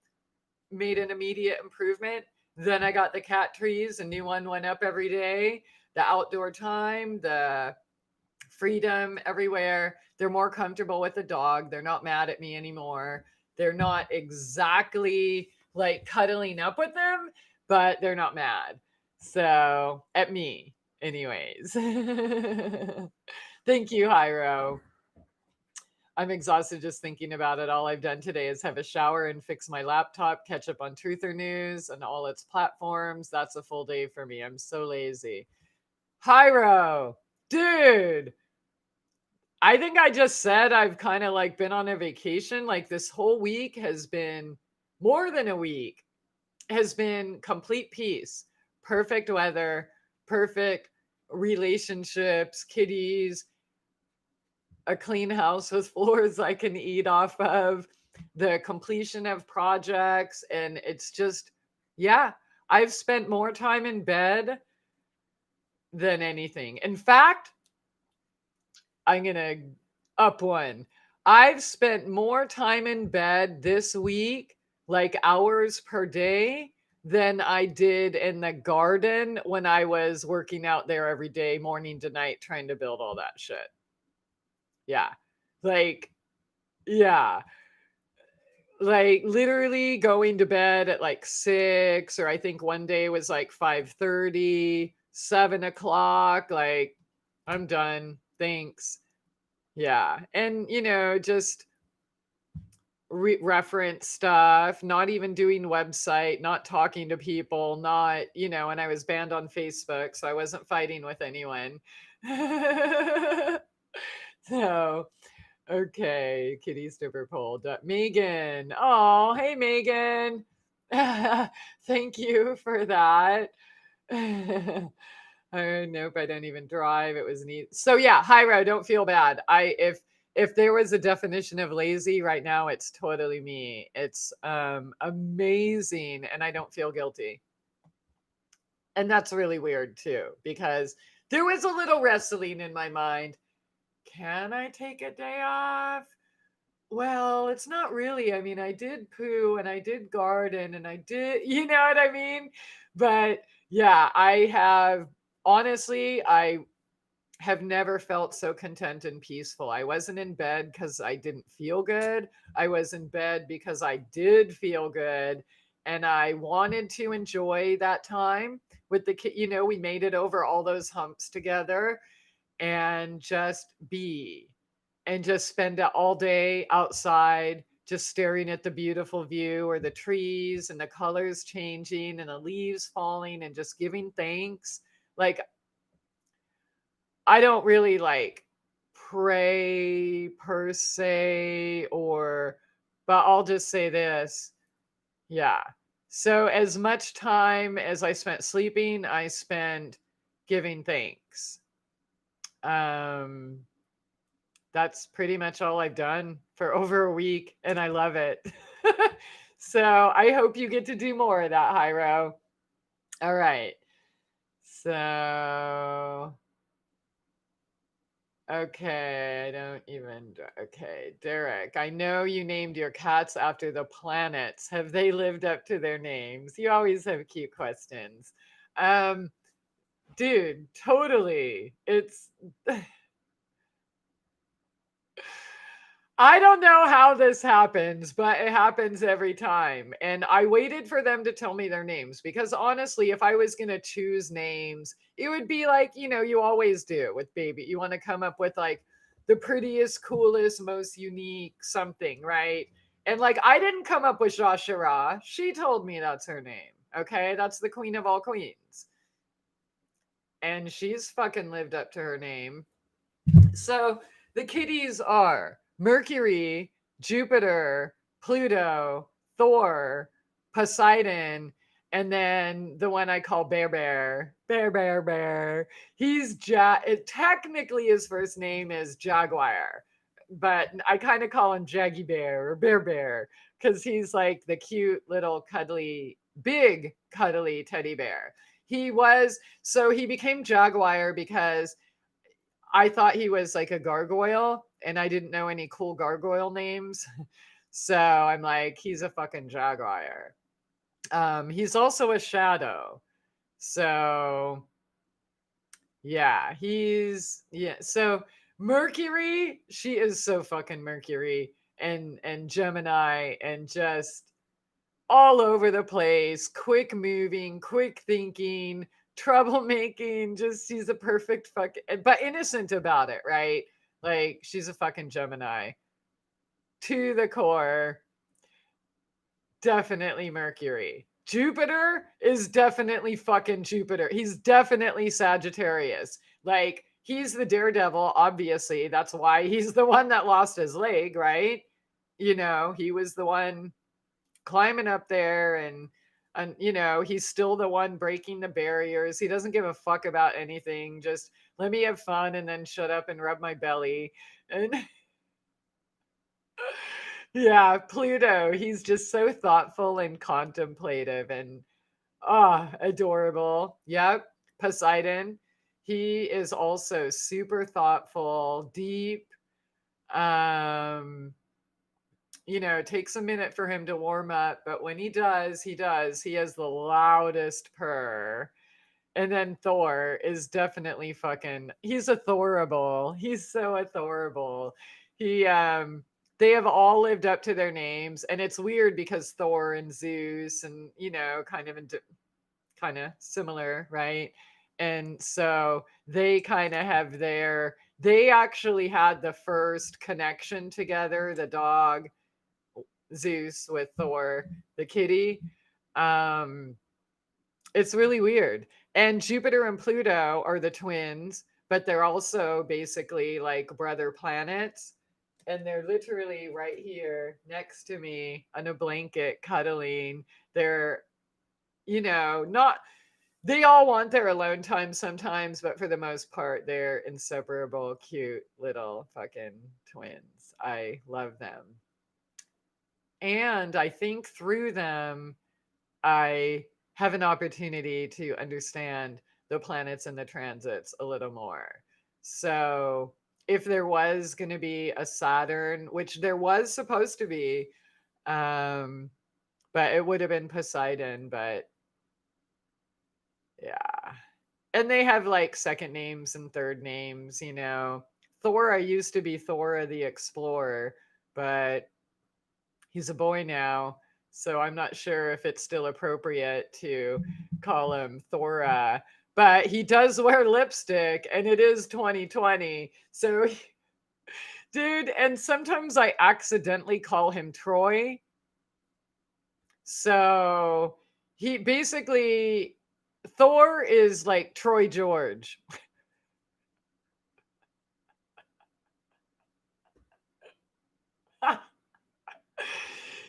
made an immediate improvement. Then I got the cat trees, a new one went up every day. The outdoor time, the freedom everywhere. They're more comfortable with the dog. They're not mad at me anymore. They're not exactly like cuddling up with them, but they're not mad. So, at me, anyways. Thank you, Hyro. I'm exhausted just thinking about it. All I've done today is have a shower and fix my laptop, catch up on Truther News and all its platforms. That's a full day for me. I'm so lazy. Hyro, dude, I think I just said I've kind of like been on a vacation. Like this whole week has been more than a week, has been complete peace, perfect weather, perfect relationships, kitties, a clean house with floors I can eat off of, the completion of projects. And it's just, yeah, I've spent more time in bed than anything. In fact, I'm going to up one. I've spent more time in bed this week, like hours per day, than I did in the garden when I was working out there every day, morning to night, trying to build all that shit. Yeah. Like, yeah. Like literally going to bed at like 6, or I think one day was like 5:30, 7 o'clock. Like, I'm done. Thanks. Yeah. And, just reference stuff, not even doing website, not talking to people, not, and I was banned on Facebook, so I wasn't fighting with anyone. So, okay, Kitty Stripper Pole. Megan. Oh, hey, Megan. Thank you for that. Nope, I don't even drive. It was neat. So yeah, Hyro, don't feel bad. If there was a definition of lazy right now, it's totally me. It's amazing, and I don't feel guilty. And that's really weird too, because there was a little wrestling in my mind. Can I take a day off? Well, it's not really. I mean, I did poo and I did garden and I did, you know what I mean? But yeah, I have never felt so content and peaceful. I wasn't in bed because I didn't feel good. I was in bed because I did feel good. And I wanted to enjoy that time with the kid. We made it over all those humps together and just be and just spend it all day outside, just staring at the beautiful view or the trees and the colors changing and the leaves falling and just giving thanks. Like, I don't really like pray per se, but I'll just say this. Yeah. So, as much time as I spent sleeping, I spent giving thanks. That's pretty much all I've done for over a week, and I love it. So I hope you get to do more of that, Hyro. All right. So, okay, I don't even. Okay, Derek, I know you named your cats after the planets. Have they lived up to their names? You always have cute questions. Um, Dude, totally. I don't know how this happens, but it happens every time. And I waited for them to tell me their names because honestly, if I was going to choose names, it would be like, you always do with baby. You want to come up with like the prettiest, coolest, most unique something, right? And like, I didn't come up with Jashara. She told me that's her name. Okay. That's the queen of all queens. And she's fucking lived up to her name. So the kitties are Mercury, Jupiter, Pluto, Thor, Poseidon, and then the one I call Bear Bear. Bear Bear Bear. Technically his first name is Jaguar, but I kind of call him Jaggy Bear or Bear Bear because he's like the cute little big cuddly teddy bear. He became Jaguar because I thought he was like a gargoyle and I didn't know any cool gargoyle names. So I'm like, he's a fucking jaguar. He's also a shadow. So yeah, So Mercury, she is so fucking Mercury and Gemini and just all over the place, quick moving, quick thinking, troublemaking. Just she's a perfect fucking, but innocent about it, right? Like she's a fucking Gemini to the core. Definitely Mercury. Jupiter is definitely fucking Jupiter. He's definitely Sagittarius. Like he's the daredevil, obviously. That's why he's the one that lost his leg, right? He was the one climbing up there and he's still the one breaking the barriers. He doesn't give a fuck about anything. Just let me have fun and then shut up and rub my belly. And yeah, Pluto, he's just so thoughtful and contemplative, and Oh, adorable. Yep. Poseidon. He is also super thoughtful, deep. Um, it takes a minute for him to warm up, but when he does, he does. He has the loudest purr. And then Thor is definitely he's adorable. He's so adorable. He they have all lived up to their names, and it's weird because Thor and Zeus and kind of similar, right? And so they kind of have they actually had the first connection together, the dog Zeus with Thor, the kitty. Um it's really weird. And Jupiter and Pluto are the twins, but they're also basically like brother planets. And they're literally right here next to me on a blanket cuddling. They're, not, they all want their alone time sometimes, but for the most part, they're inseparable, cute little fucking twins. I love them. And I think through them, I have an opportunity to understand the planets and the transits a little more. So, if there was going to be a Saturn, which there was supposed to be, um, but it would have been Poseidon, but yeah. And they have like second names and third names. Thor, I used to be Thora the Explorer, but he's a boy now, so I'm not sure if it's still appropriate to call him Thora. But he does wear lipstick, and it is 2020. So, dude, and sometimes I accidentally call him Troy. So he basically, Thor is like Troy George.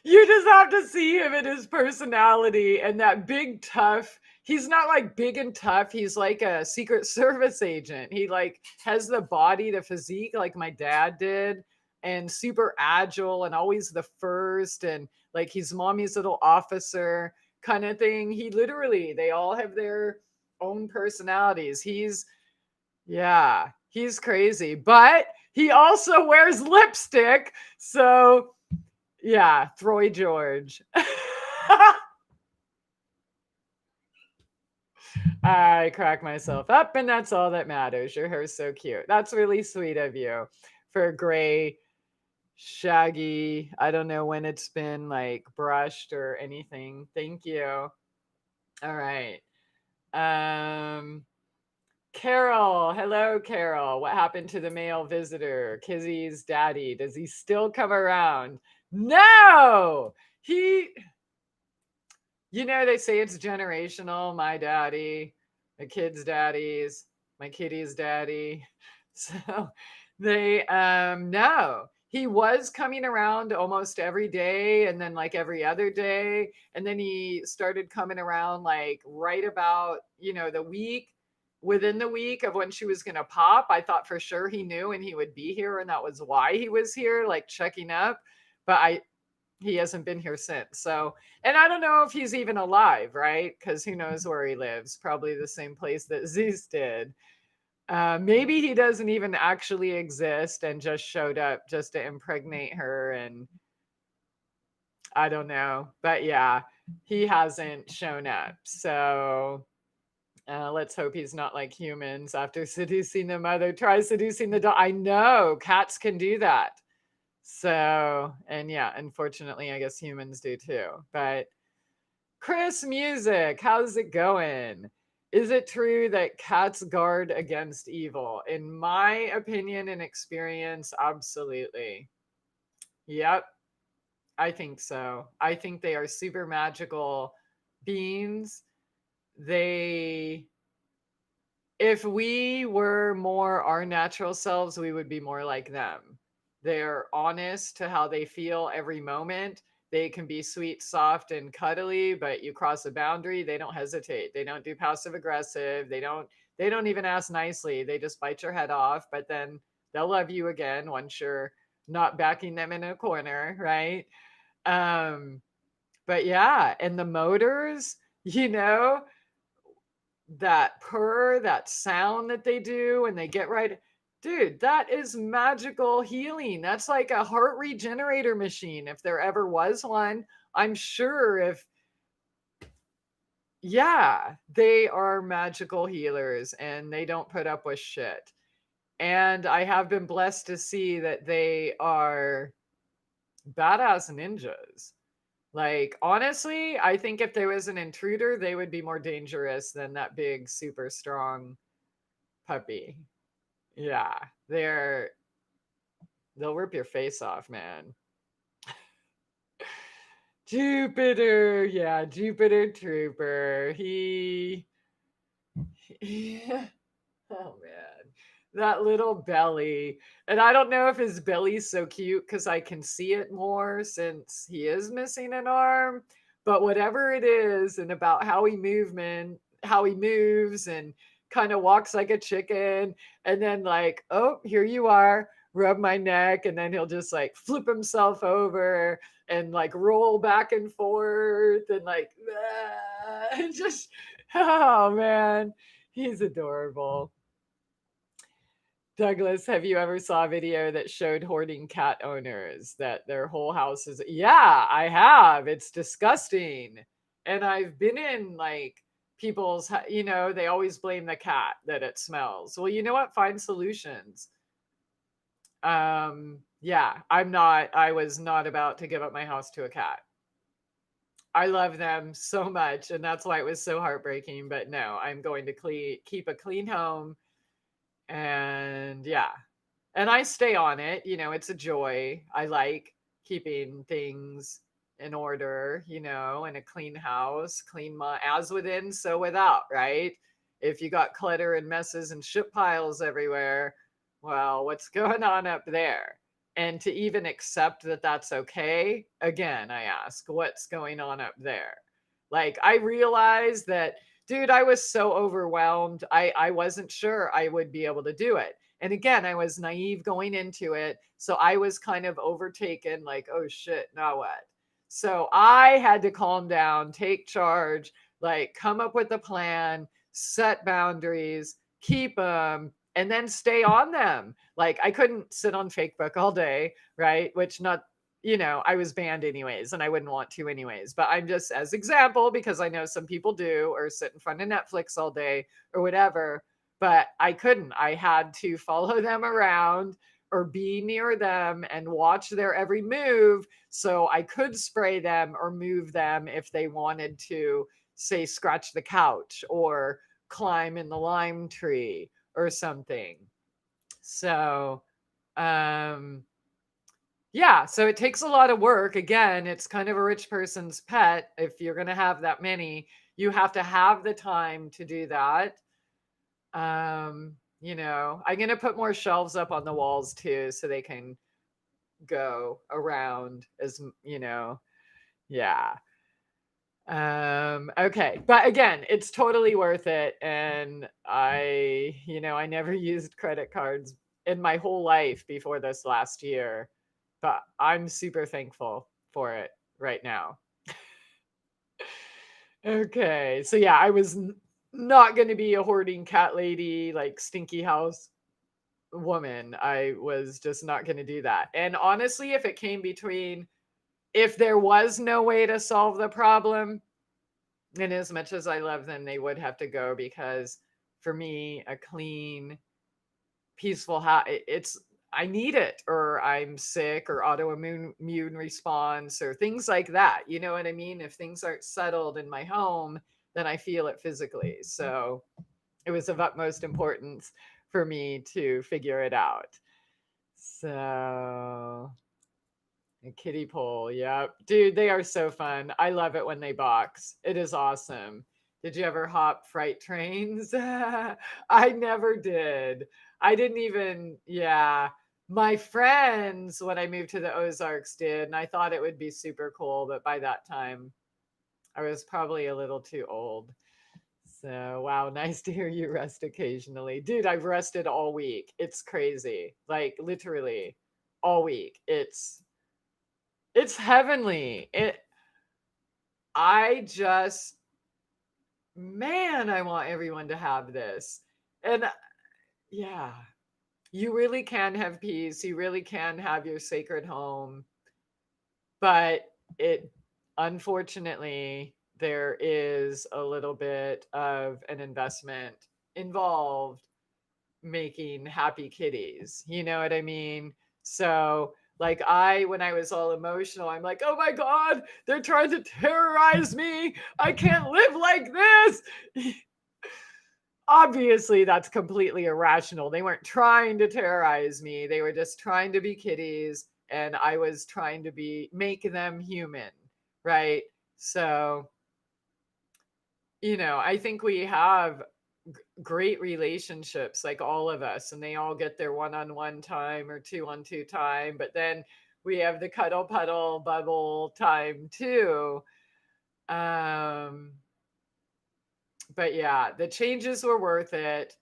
You just have to see him and his personality and that big tough. He's not like big and tough. He's like a Secret Service agent. He like has the body, the physique like my dad did, and super agile and always the first, and like he's mommy's little officer kind of thing. They all have their own personalities. He's crazy, but he also wears lipstick. So yeah, Troy George. I crack myself up, and that's all that matters. Your hair's so cute. That's really sweet of you for gray, shaggy. I don't know when it's been like brushed or anything. Thank you. All right. Um, Carol. Hello, Carol. What happened to the male visitor? Kizzy's daddy. Does he still come around? No! They say it's generational. My daddy, my kids' daddies, my kitty's daddy. So they no. He was coming around almost every day and then like every other day. And then he started coming around like right about, the week within the week of when she was gonna pop. I thought for sure he knew and he would be here, and that was why he was here, like checking up. But he hasn't been here since. So, and I don't know if he's even alive, right? Because who knows where he lives? Probably the same place that Zeus did. Maybe he doesn't even actually exist and just showed up just to impregnate her. And I don't know. But yeah, he hasn't shown up. So let's hope he's not like humans. After seducing the mother, try seducing the dog. I know cats can do that. So, and yeah, unfortunately, I guess humans do too. But Chris Music, how's it going? Is it true that cats guard against evil? In my opinion and experience, absolutely. Yep, I think so. I think they are super magical beings. They, if we were more our natural selves, we would be more like them. They're honest to how they feel every moment. They can be sweet, soft, and cuddly, but you cross a boundary, they don't hesitate. They don't do passive aggressive. They don't even ask nicely. They just bite your head off, but then they'll love you again once you're not backing them in a corner, right? Um, but yeah, and the motors, You know, that purr, that sound that they do when they get right. Dude, that is magical healing. That's like a heart regenerator machine if there ever was one. I'm sure if, yeah, they are magical healers and they don't put up with shit. And I have been blessed to see that they are badass ninjas. Like, honestly, I think if there was an intruder, they would be more dangerous than that big, super strong puppy. Yeah, they'll rip your face off, man. Jupiter, yeah, Jupiter Trooper. Yeah. Oh man, that little belly. And I don't know if his belly's so cute because I can see it more since he is missing an arm. But whatever it is, and about how he moves and kind of walks like a chicken, and then like, oh, here you are, rub my neck, and then he'll just like flip himself over and like roll back and forth and like, and just, oh man, he's adorable. Douglas, have you ever saw a video that showed hoarding cat owners that their whole house is? Yeah, I have. It's disgusting. And I've been in like they always blame the cat that it smells. Well, you know what? Find solutions. Yeah, I was not about to give up my house to a cat. I love them so much, and that's why it was so heartbreaking. But no, I'm going to keep a clean home. And yeah, and I stay on it. It's a joy. I like keeping things in order, in a clean house, clean my as within, so without, right? If you got clutter and messes and shit piles everywhere, well, what's going on up there? And to even accept that that's okay, again, I ask, what's going on up there? Like, I realized that, dude, I was so overwhelmed. I wasn't sure I would be able to do it. And again, I was naive going into it. So I was kind of overtaken, like, oh shit, now what? So I had to calm down, take charge, like come up with a plan, set boundaries, keep them, and then stay on them. Like I couldn't sit on Facebook all day, right? Which not, I was banned anyways, and I wouldn't want to anyways. But I'm just as example because I know some people do, or sit in front of Netflix all day or whatever, but I couldn't. I had to follow them around or be near them and watch their every move so I could spray them or move them if they wanted to, say, scratch the couch or climb in the lime tree or something. So, yeah, so it takes a lot of work. Again, it's kind of a rich person's pet. If you're going to have that many, you have to have the time to do that. I'm gonna put more shelves up on the walls too, so they can go around yeah. Okay. But again, it's totally worth it. And I never used credit cards in my whole life before this last year, but I'm super thankful for it right now. Okay. So yeah, I was not going to be a hoarding cat lady, like stinky house woman. I was just not going to do that. And honestly, if there was no way to solve the problem, and as much as I love them, they would have to go because for me, a clean, peaceful house, I need it, or I'm sick, or autoimmune immune response, or things like that. You know what I mean? If things aren't settled in my home, then I feel it physically. So it was of utmost importance for me to figure it out. So a kiddie pool, yep. Dude, they are so fun. I love it when they box. It is awesome. Did you ever hop freight trains? I never did. I didn't even, yeah. My friends, when I moved to the Ozarks, did, and I thought it would be super cool, but by that time, I was probably a little too old. So, wow, nice to hear you rest occasionally. Dude, I've rested all week. It's crazy. Like literally all week. It's heavenly. I just man, I want everyone to have this. And yeah, you really can have peace. You really can have your sacred home. But it, unfortunately, there is a little bit of an investment involved making happy kitties. You know what I mean? So, like, when I was all emotional, I'm like, oh my God, they're trying to terrorize me. I can't live like this. Obviously, that's completely irrational. They weren't trying to terrorize me. They were just trying to be kitties, and I was trying to make them human, right? So, I think we have great relationships, like all of us, and they all get their one-on-one time or two-on-two time, but then we have the cuddle puddle bubble time too. Um, but yeah, the changes were worth it.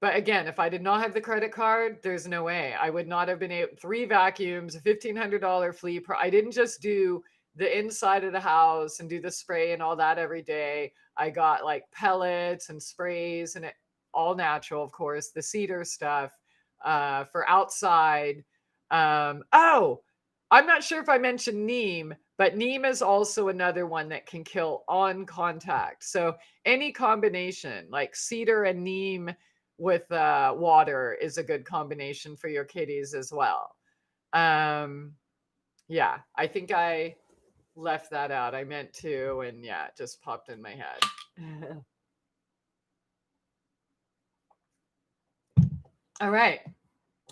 But again, if I did not have the credit card, there's no way. I would not have been able, 3 vacuums, a $1,500 I didn't just do the inside of the house and do the spray and all that every day. I got like pellets and sprays and all natural, of course, the cedar stuff for outside. Oh, I'm not sure if I mentioned neem, but neem is also another one that can kill on contact. So any combination like cedar and neem with water is a good combination for your kitties as well. Um, yeah, I think I left that out. I meant to, and yeah, it just popped in my head. All right.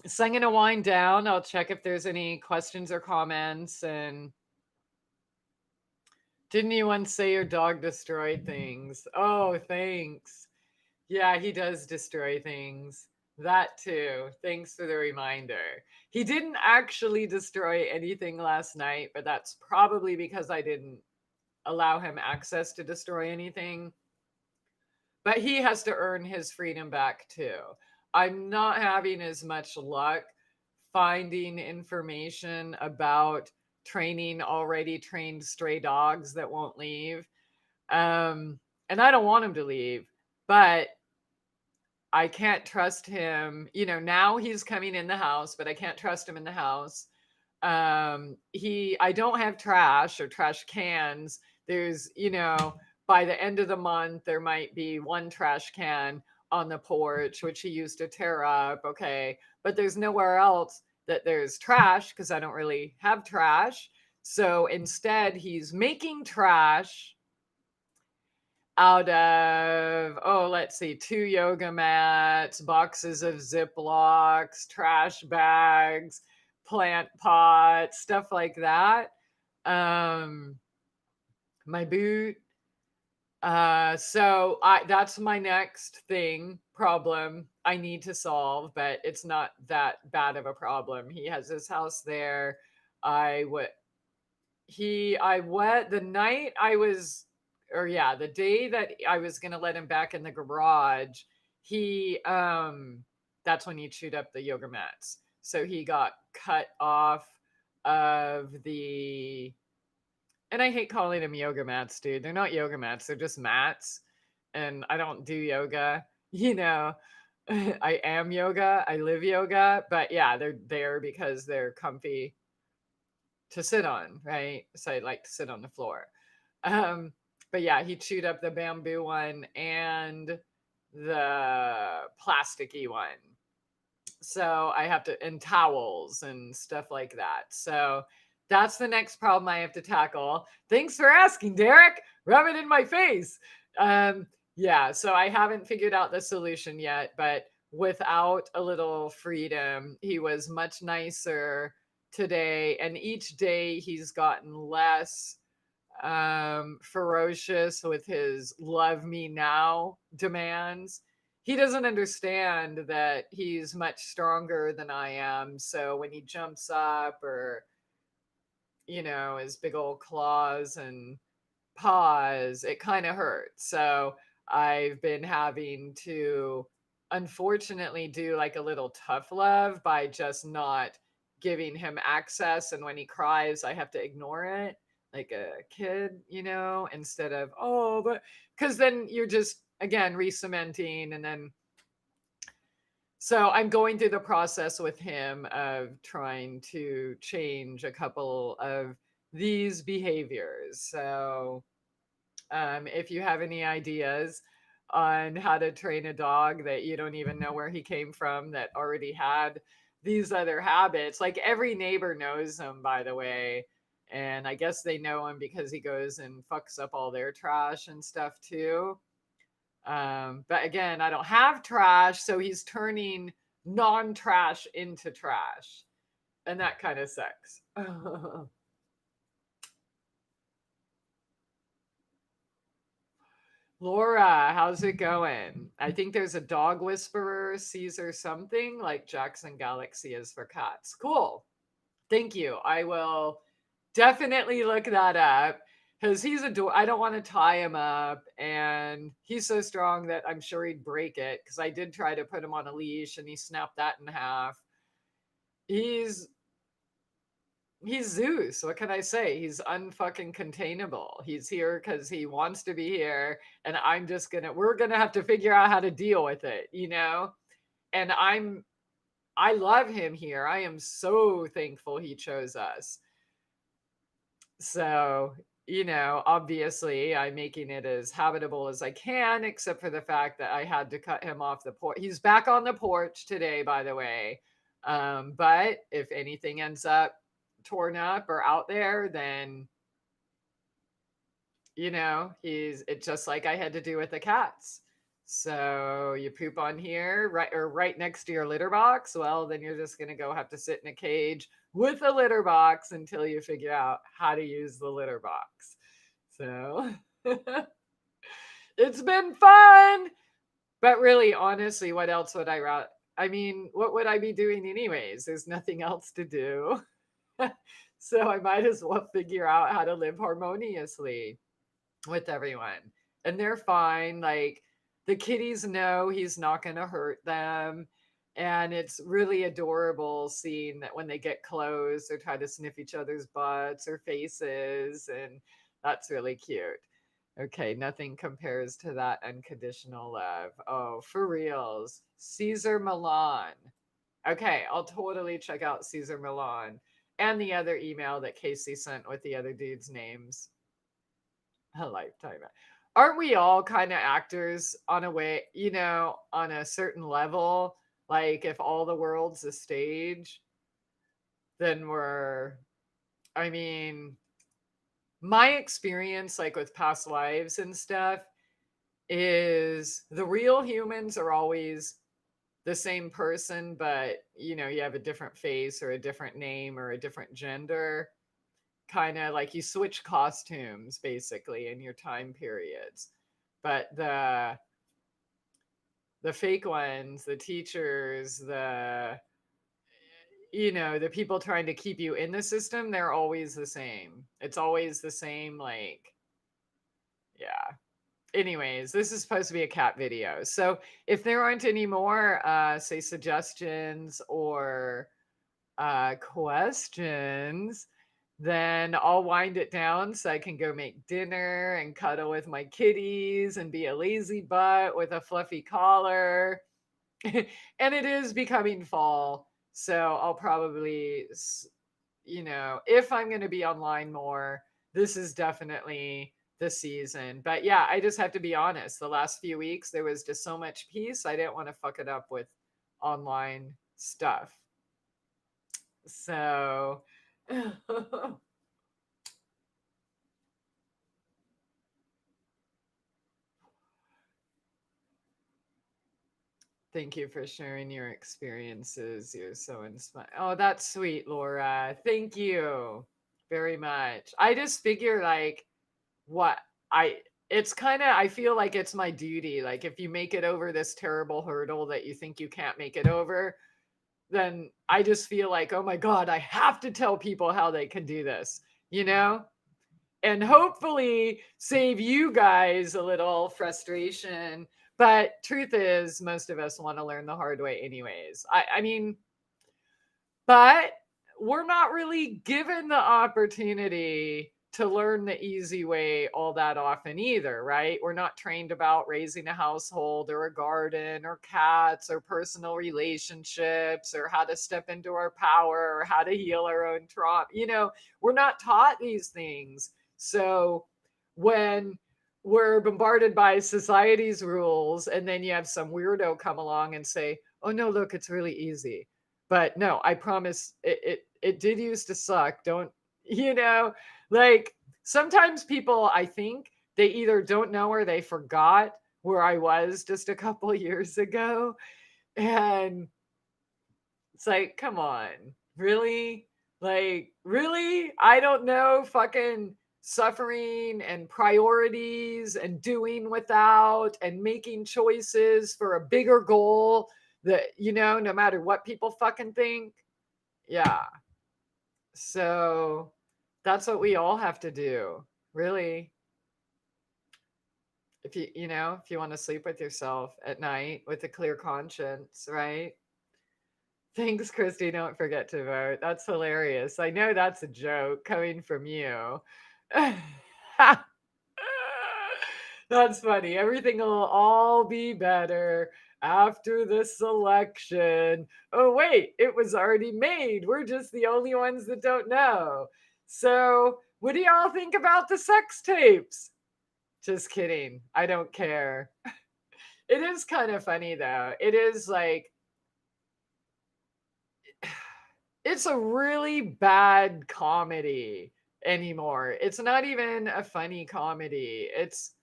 So I'm going to wind down. I'll check if there's any questions or comments. And didn't you once say your dog destroyed things? Oh, thanks. Yeah, he does destroy things. That too. Thanks for the reminder. He didn't actually destroy anything last night, but that's probably because I didn't allow him access to destroy anything. But he has to earn his freedom back too. I'm not having as much luck finding information about training already trained stray dogs that won't leave. And I don't want him to leave, but I can't trust him. Now he's coming in the house, but I can't trust him in the house. I don't have trash or trash cans. There's, by the end of the month, there might be one trash can on the porch, which he used to tear up. Okay. But there's nowhere else that there's trash because I don't really have trash. So instead, he's making trash out of, let's see, 2 yoga mats, boxes of Ziplocs, trash bags, plant pots, stuff like that. My boot. That's my next problem I need to solve, but it's not that bad of a problem. He has his house there. I would I wet the night I was, or yeah, the day that I was gonna let him back in the garage, he that's when he chewed up the yoga mats. So he got cut off of the, and I hate calling them yoga mats, dude. They're not yoga mats, they're just mats. And I don't do yoga, I am yoga, I live yoga, but yeah, they're there because they're comfy to sit on, right? So I like to sit on the floor. Um, but yeah, he chewed up the bamboo one and the plasticky one. So I have to, and towels and stuff like that. So that's the next problem I have to tackle. Thanks for asking, Derek. Rub it in my face. Yeah, so I haven't figured out the solution yet, but without a little freedom, he was much nicer today. And each day he's gotten less ferocious with his love me now demands. He doesn't understand that he's much stronger than I am. So when he jumps up or, his big old claws and paws, it kind of hurts. So I've been having to, unfortunately, do like a little tough love by just not giving him access. And when he cries, I have to ignore it. like a kid, instead of, oh, but because then you're just, again, re-cementing. And then, so I'm going through the process with him of trying to change a couple of these behaviors. So if you have any ideas on how to train a dog that you don't even know where he came from, that already had these other habits, like every neighbor knows him, by the way. And I guess they know him because he goes and fucks up all their trash and stuff too. But again, I don't have trash, so he's turning non-trash into trash. And that kind of sucks. Laura, how's it going? I think there's a dog whisperer, Caesar something, like Jackson Galaxy is for cats. Cool. Thank you. I will definitely look that up because I don't want to tie him up, and he's so strong that I'm sure he'd break it, because I did try to put him on a leash and he snapped that in half. He's he's Zeus. What can I say? He's unfucking containable. He's here because he wants to be here, and we're gonna have to figure out how to deal with it. And I love him here. I am so thankful he chose us. So, obviously I'm making it as habitable as I can, except for the fact that I had to cut him off the porch. He's back on the porch today, by the way. But if anything ends up torn up or out there, then it's just like I had to do with the cats. So you poop on here, right next to your litter box. Well, then you're just gonna go have to sit in a cage with a litter box until you figure out how to use the litter box. So it's been fun. But really, honestly, what else would I mean, what would I be doing anyways? There's nothing else to do. So I might as well figure out how to live harmoniously with everyone. And they're fine. Like, the kitties know he's not going to hurt them. And it's really adorable seeing that when they get close, they try to sniff each other's butts or faces. And that's really cute. Okay, nothing compares to that unconditional love. Oh, for reals. Caesar Milan. Okay, I'll totally check out Caesar Milan and the other email that Casey sent with the other dudes' names. A lifetime. Aren't we all kind of actors on a way, on a certain level? Like, if all the world's a stage, then I mean, my experience, like with past lives and stuff, is the real humans are always the same person, but you have a different face or a different name or a different gender. Kind of like you switch costumes basically in your time periods. But the fake ones, the teachers, the people trying to keep you in the system, they're always the same. It's always the same, like, yeah. Anyways, this is supposed to be a cat video. So if there aren't any more, say, suggestions or questions, then I'll wind it down so I can go make dinner and cuddle with my kitties and be a lazy butt with a fluffy collar. And it is becoming fall. So I'll probably, if I'm going to be online more, this is definitely the season. But yeah, I just have to be honest. The last few weeks, there was just so much peace. I didn't want to fuck it up with online stuff. So. Thank you for sharing your experiences. You're so inspired. Oh, that's sweet, Laura. Thank you very much. I just figure, like, what I it's kind of, I feel like it's my duty. Like, if you make it over this terrible hurdle that you think you can't make it over, then I just feel like, oh my God, I have to tell people how they can do this, and hopefully save you guys a little frustration. But truth is, most of us want to learn the hard way anyways. I mean, but we're not really given the opportunity to learn the easy way all that often either, right? We're not trained about raising a household or a garden or cats or personal relationships or how to step into our power or how to heal our own trauma. We're not taught these things. So when we're bombarded by society's rules and then you have some weirdo come along and say, "Oh no, look, it's really easy." But no, I promise it did used to suck. Don't, you know, like sometimes people, I think they either don't know or they forgot where I was just a couple years ago. And it's like, come on, really? Like, really? I don't know fucking suffering and priorities and doing without and making choices for a bigger goal that, no matter what people fucking think. Yeah. So that's what we all have to do, really. If you want to sleep with yourself at night with a clear conscience, right? Thanks, Christy. Don't forget to vote. That's hilarious. I know that's a joke coming from you. That's funny. Everything will all be better after this election. Oh, wait, it was already made. We're just the only ones that don't know. So, what do y'all think about the sex tapes? Just kidding. I don't care. It is kind of funny, though. It is like, it's a really bad comedy anymore. It's not even a funny comedy. It's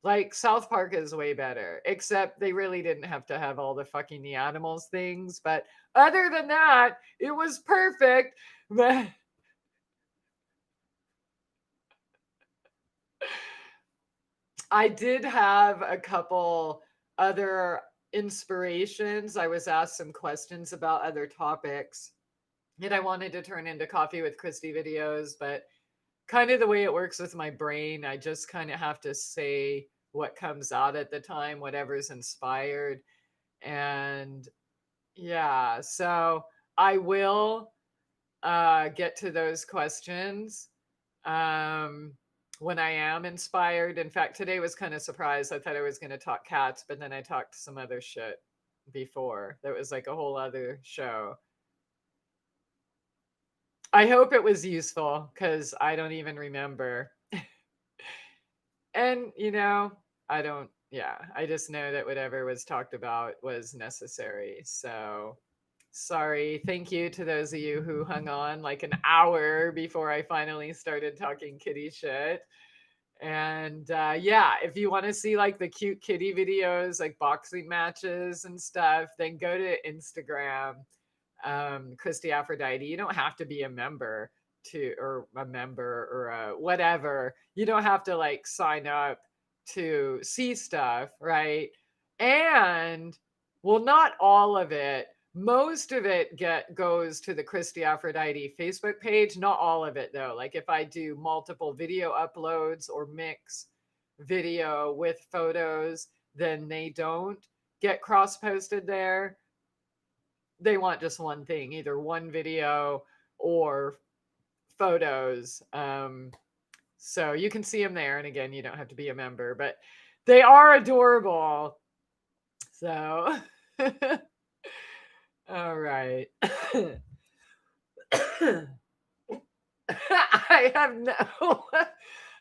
like South Park is way better, except they really didn't have to have all the fucking the animals things. But other than that, it was perfect. But I did have a couple other inspirations. I was asked some questions about other topics and I wanted to turn into Coffee with Christie videos, but kind of the way it works with my brain, I just kind of have to say what comes out at the time, whatever's inspired. And yeah, so I will get to those questions um, when I am inspired. In fact, today was kind of surprised. I thought I was going to talk cats, but then I talked some other shit before. That was like a whole other show. I hope it was useful because I don't even remember. And, I don't, yeah, I just know that whatever was talked about was necessary. So sorry. Thank you to those of you who hung on like an hour before I finally started talking kitty shit. And yeah, if you want to see like the cute kitty videos, like boxing matches and stuff, then go to Instagram, Christie Aphrodite. You don't have to be a member or a member or whatever. You don't have to like sign up to see stuff, right? And well, not all of it. Most of it goes to the Christie Aphrodite Facebook page. Not all of it though. Like if I do multiple video uploads or mix video with photos, then they don't get cross posted there. They want just one thing, either one video or photos. So you can see them there. And again, you don't have to be a member, but they are adorable. So, all right. I have no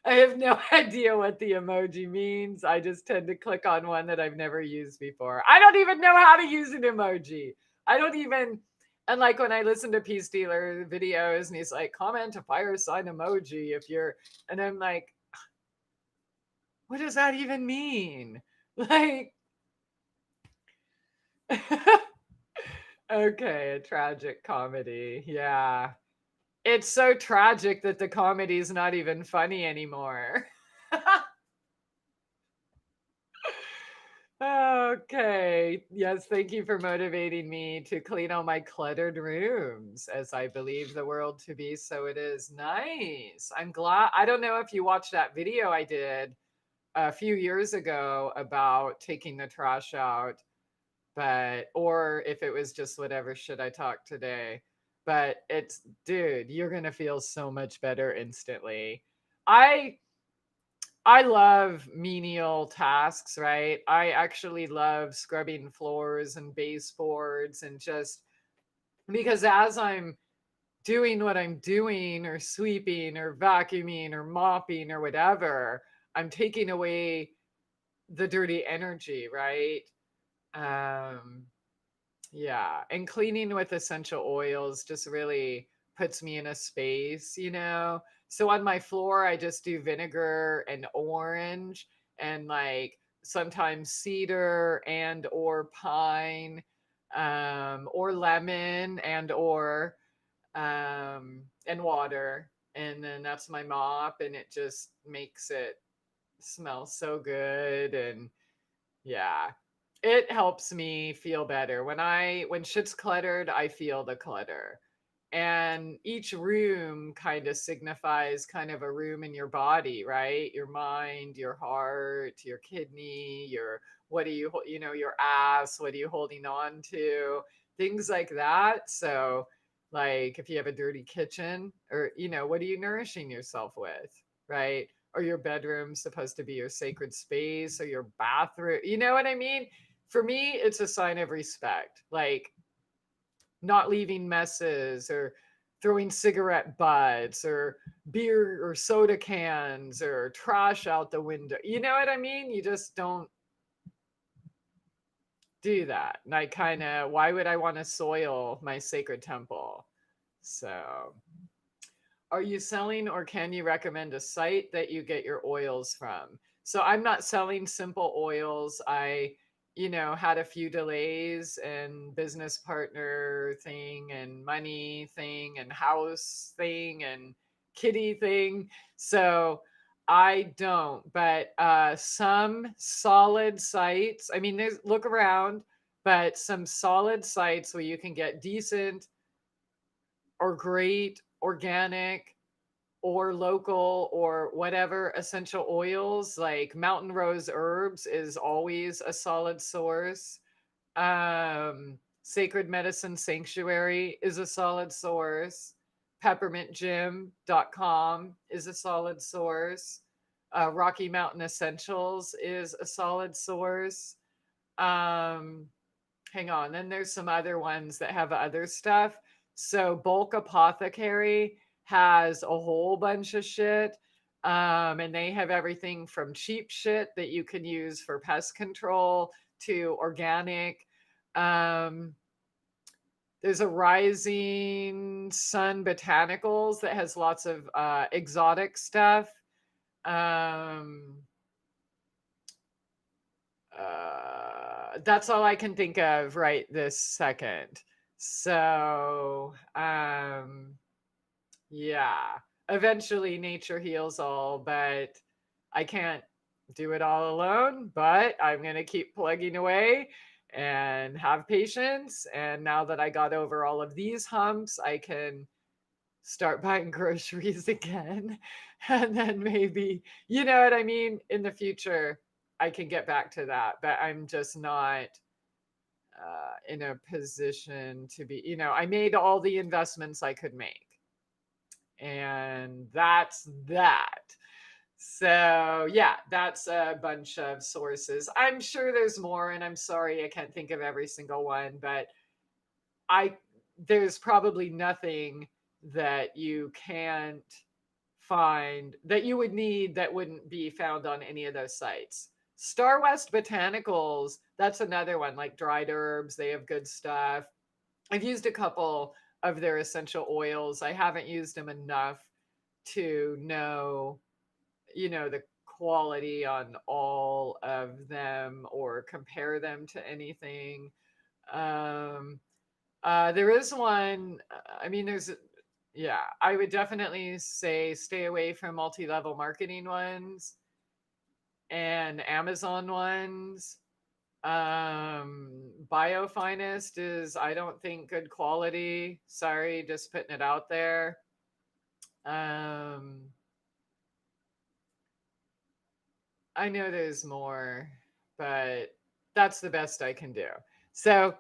I have no idea what the emoji means. I just tend to click on one that I've never used before. I don't even know how to use an emoji. I don't even, and like when I listen to Peace Dealer videos and he's like, comment a fire sign emoji if you're, and I'm like, what does that even mean? Like, okay, a tragic comedy. Yeah. It's so tragic that the comedy's not even funny anymore. Okay. Yes, thank you for motivating me to clean all my cluttered rooms as I believe the world to be, so it is. Nice. I'm glad. I don't know if you watched that video I did a few years ago about taking the trash out, or if it was just whatever shit I talked today. But dude, you're going to feel so much better instantly. I I love menial tasks, right? I actually love scrubbing floors and baseboards and just because as I'm doing what I'm doing or sweeping or vacuuming or mopping or whatever, I'm taking away the dirty energy, right? Um, yeah, and cleaning with essential oils just really puts me in a space, you know? So on my floor, I just do vinegar and orange and like sometimes cedar and or pine or lemon and water. And then that's my mop and it just makes it smell so good and yeah. It helps me feel better. When shit's cluttered, I feel the clutter. And each room kind of signifies kind of a room in your body, right? Your mind, your heart, your kidney, your what are you, your ass, what are you holding on to? Things like that. So, like if you have a dirty kitchen or, what are you nourishing yourself with, right? Or your bedroom supposed to be your sacred space or your bathroom. You know what I mean? For me, it's a sign of respect, like not leaving messes or throwing cigarette butts or beer or soda cans or trash out the window. You know what I mean? You just don't do that. And I kind of, why would I want to soil my sacred temple? So, are you selling or can you recommend a site that you get your oils from? So I'm not selling simple oils. I, had a few delays and business partner thing and money thing and house thing and kitty thing. So I don't, but some solid sites, I mean, look around, but some solid sites where you can get decent or great organic or local or whatever essential oils like mountain rose herbs is always a solid source. Sacred medicine sanctuary is a solid source. Peppermintgym.com is a solid source. Rocky Mountain Essentials is a solid source. um Hang on. Then there's some other ones that have other stuff. So Bulk Apothecary has a whole bunch of shit. And they have everything from cheap shit that you can use for pest control to organic. Um, there's a Rising Sun Botanicals that has lots of exotic stuff. Um, that's all I can think of right this second. So, yeah, eventually nature heals all, but I can't do it all alone. But I'm going to keep plugging away and have patience. And now that I got over all of these humps, I can start buying groceries again. And then maybe, you know what I mean? In the future, I can get back to that, but I'm just not in a position to be, I made all the investments I could make. And that's that. So, yeah, that's a bunch of sources. I'm sure there's more, and I'm sorry I can't think of every single one, but I there's probably nothing that you can't find that you would need that wouldn't be found on any of those sites. Star West Botanicals, that's another one, like dried herbs, they have good stuff. I've used a couple of their essential oils. I haven't used them enough to know, the quality on all of them or compare them to anything. Um, there is one, I mean, yeah, I would definitely say stay away from multi-level marketing ones and Amazon ones. Biofinest is, I don't think, good quality. Sorry, just putting it out there. Um, I know there's more, but that's the best I can do. So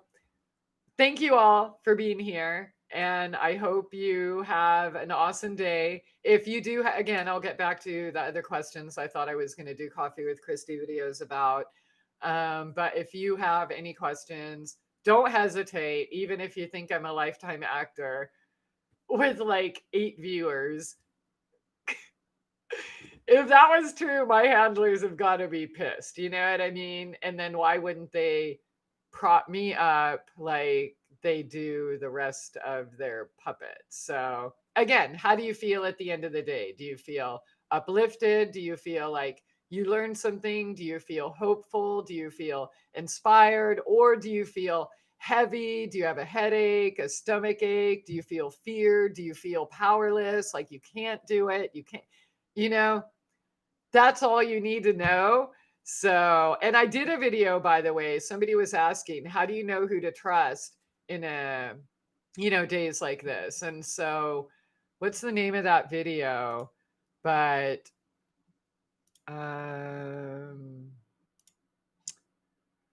thank you all for being here. And I hope you have an awesome day. If you do, again, I'll get back to the other questions I thought I was going to do coffee with Christie videos about. But if you have any questions, don't hesitate, even if you think I'm a lifetime actor with like 8 viewers. If that was true, my handlers have got to be pissed. You know what I mean? And then why wouldn't they prop me up like they do the rest of their puppets? So, again, how do you feel at the end of the day? Do you feel uplifted? Do you feel like you learned something? Do you feel hopeful? Do you feel inspired? Or do you feel heavy? Do you have a headache, a stomach ache? Do you feel fear? Do you feel powerless? Like you can't do it? You can't, you know? That's all you need to know. So, and I did a video, by the way. Somebody was asking, how do you know who to trust in days like this? And so, what's the name of that video? But,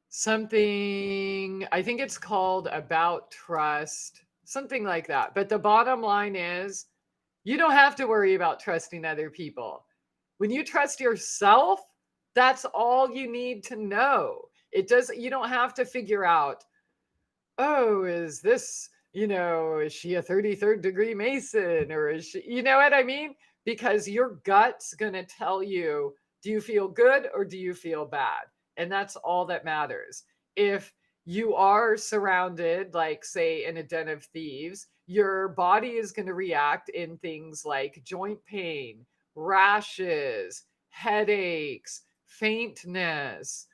something, I think it's called About Trust, something like that. But the bottom line is, you don't have to worry about trusting other people. When you trust yourself, that's all you need to know. You don't have to figure out, oh, is this, is she a 33rd degree Mason, or is she, you know what I mean? Because your gut's going to tell you, do you feel good or do you feel bad? And that's all that matters. If you are surrounded, like say in a den of thieves, your body is going to react in things like joint pain, rashes, headaches, faintness,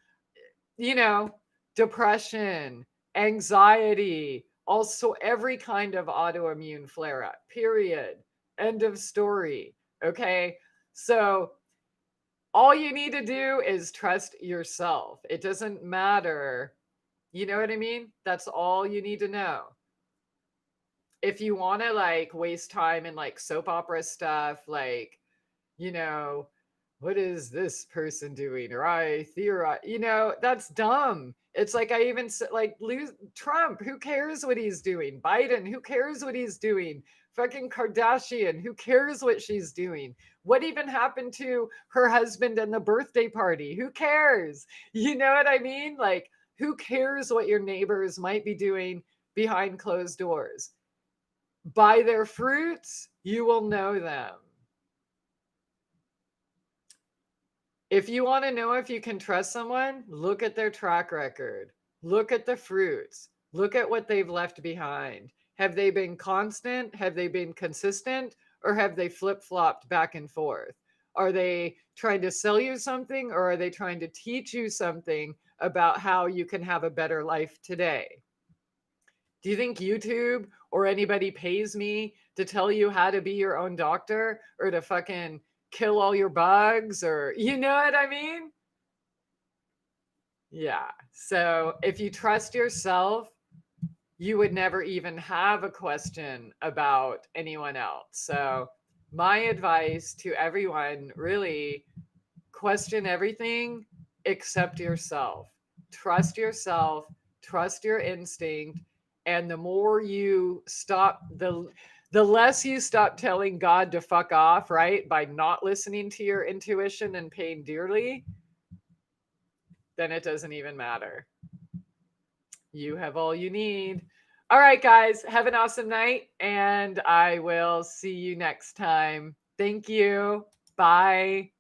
you know, depression, anxiety, also every kind of autoimmune flare up, period. End of story. Okay. So all you need to do is trust yourself. It doesn't matter. You know what I mean? That's all you need to know. If you want to like waste time in like soap opera stuff, like, you know, what is this person doing? Or I theorize, that's dumb. It's like I even like lose Trump. Who cares what he's doing? Biden, who cares what he's doing? Fucking Kardashian, who cares what she's doing? What even happened to her husband and the birthday party? Who cares? You know what I mean? Like, who cares what your neighbors might be doing behind closed doors? By their fruits, you will know them. If you want to know if you can trust someone, look at their track record. Look at the fruits. Look at what they've left behind. Have they been constant? Have they been consistent? Or have they flip-flopped back and forth? Are they trying to sell you something, or are they trying to teach you something about how you can have a better life today? Do you think YouTube or anybody pays me to tell you how to be your own doctor, or to fucking kill all your bugs, or you know what I mean? Yeah. So if you trust yourself, you would never even have a question about anyone else. So my advice to everyone, really, question everything except yourself. Trust yourself, trust your instinct, and the more you stop, the less you stop telling God to fuck off, right? By not listening to your intuition and paying dearly, then it doesn't even matter. You have all you need. All right, guys, have an awesome night, and I will see you next time. Thank you. Bye.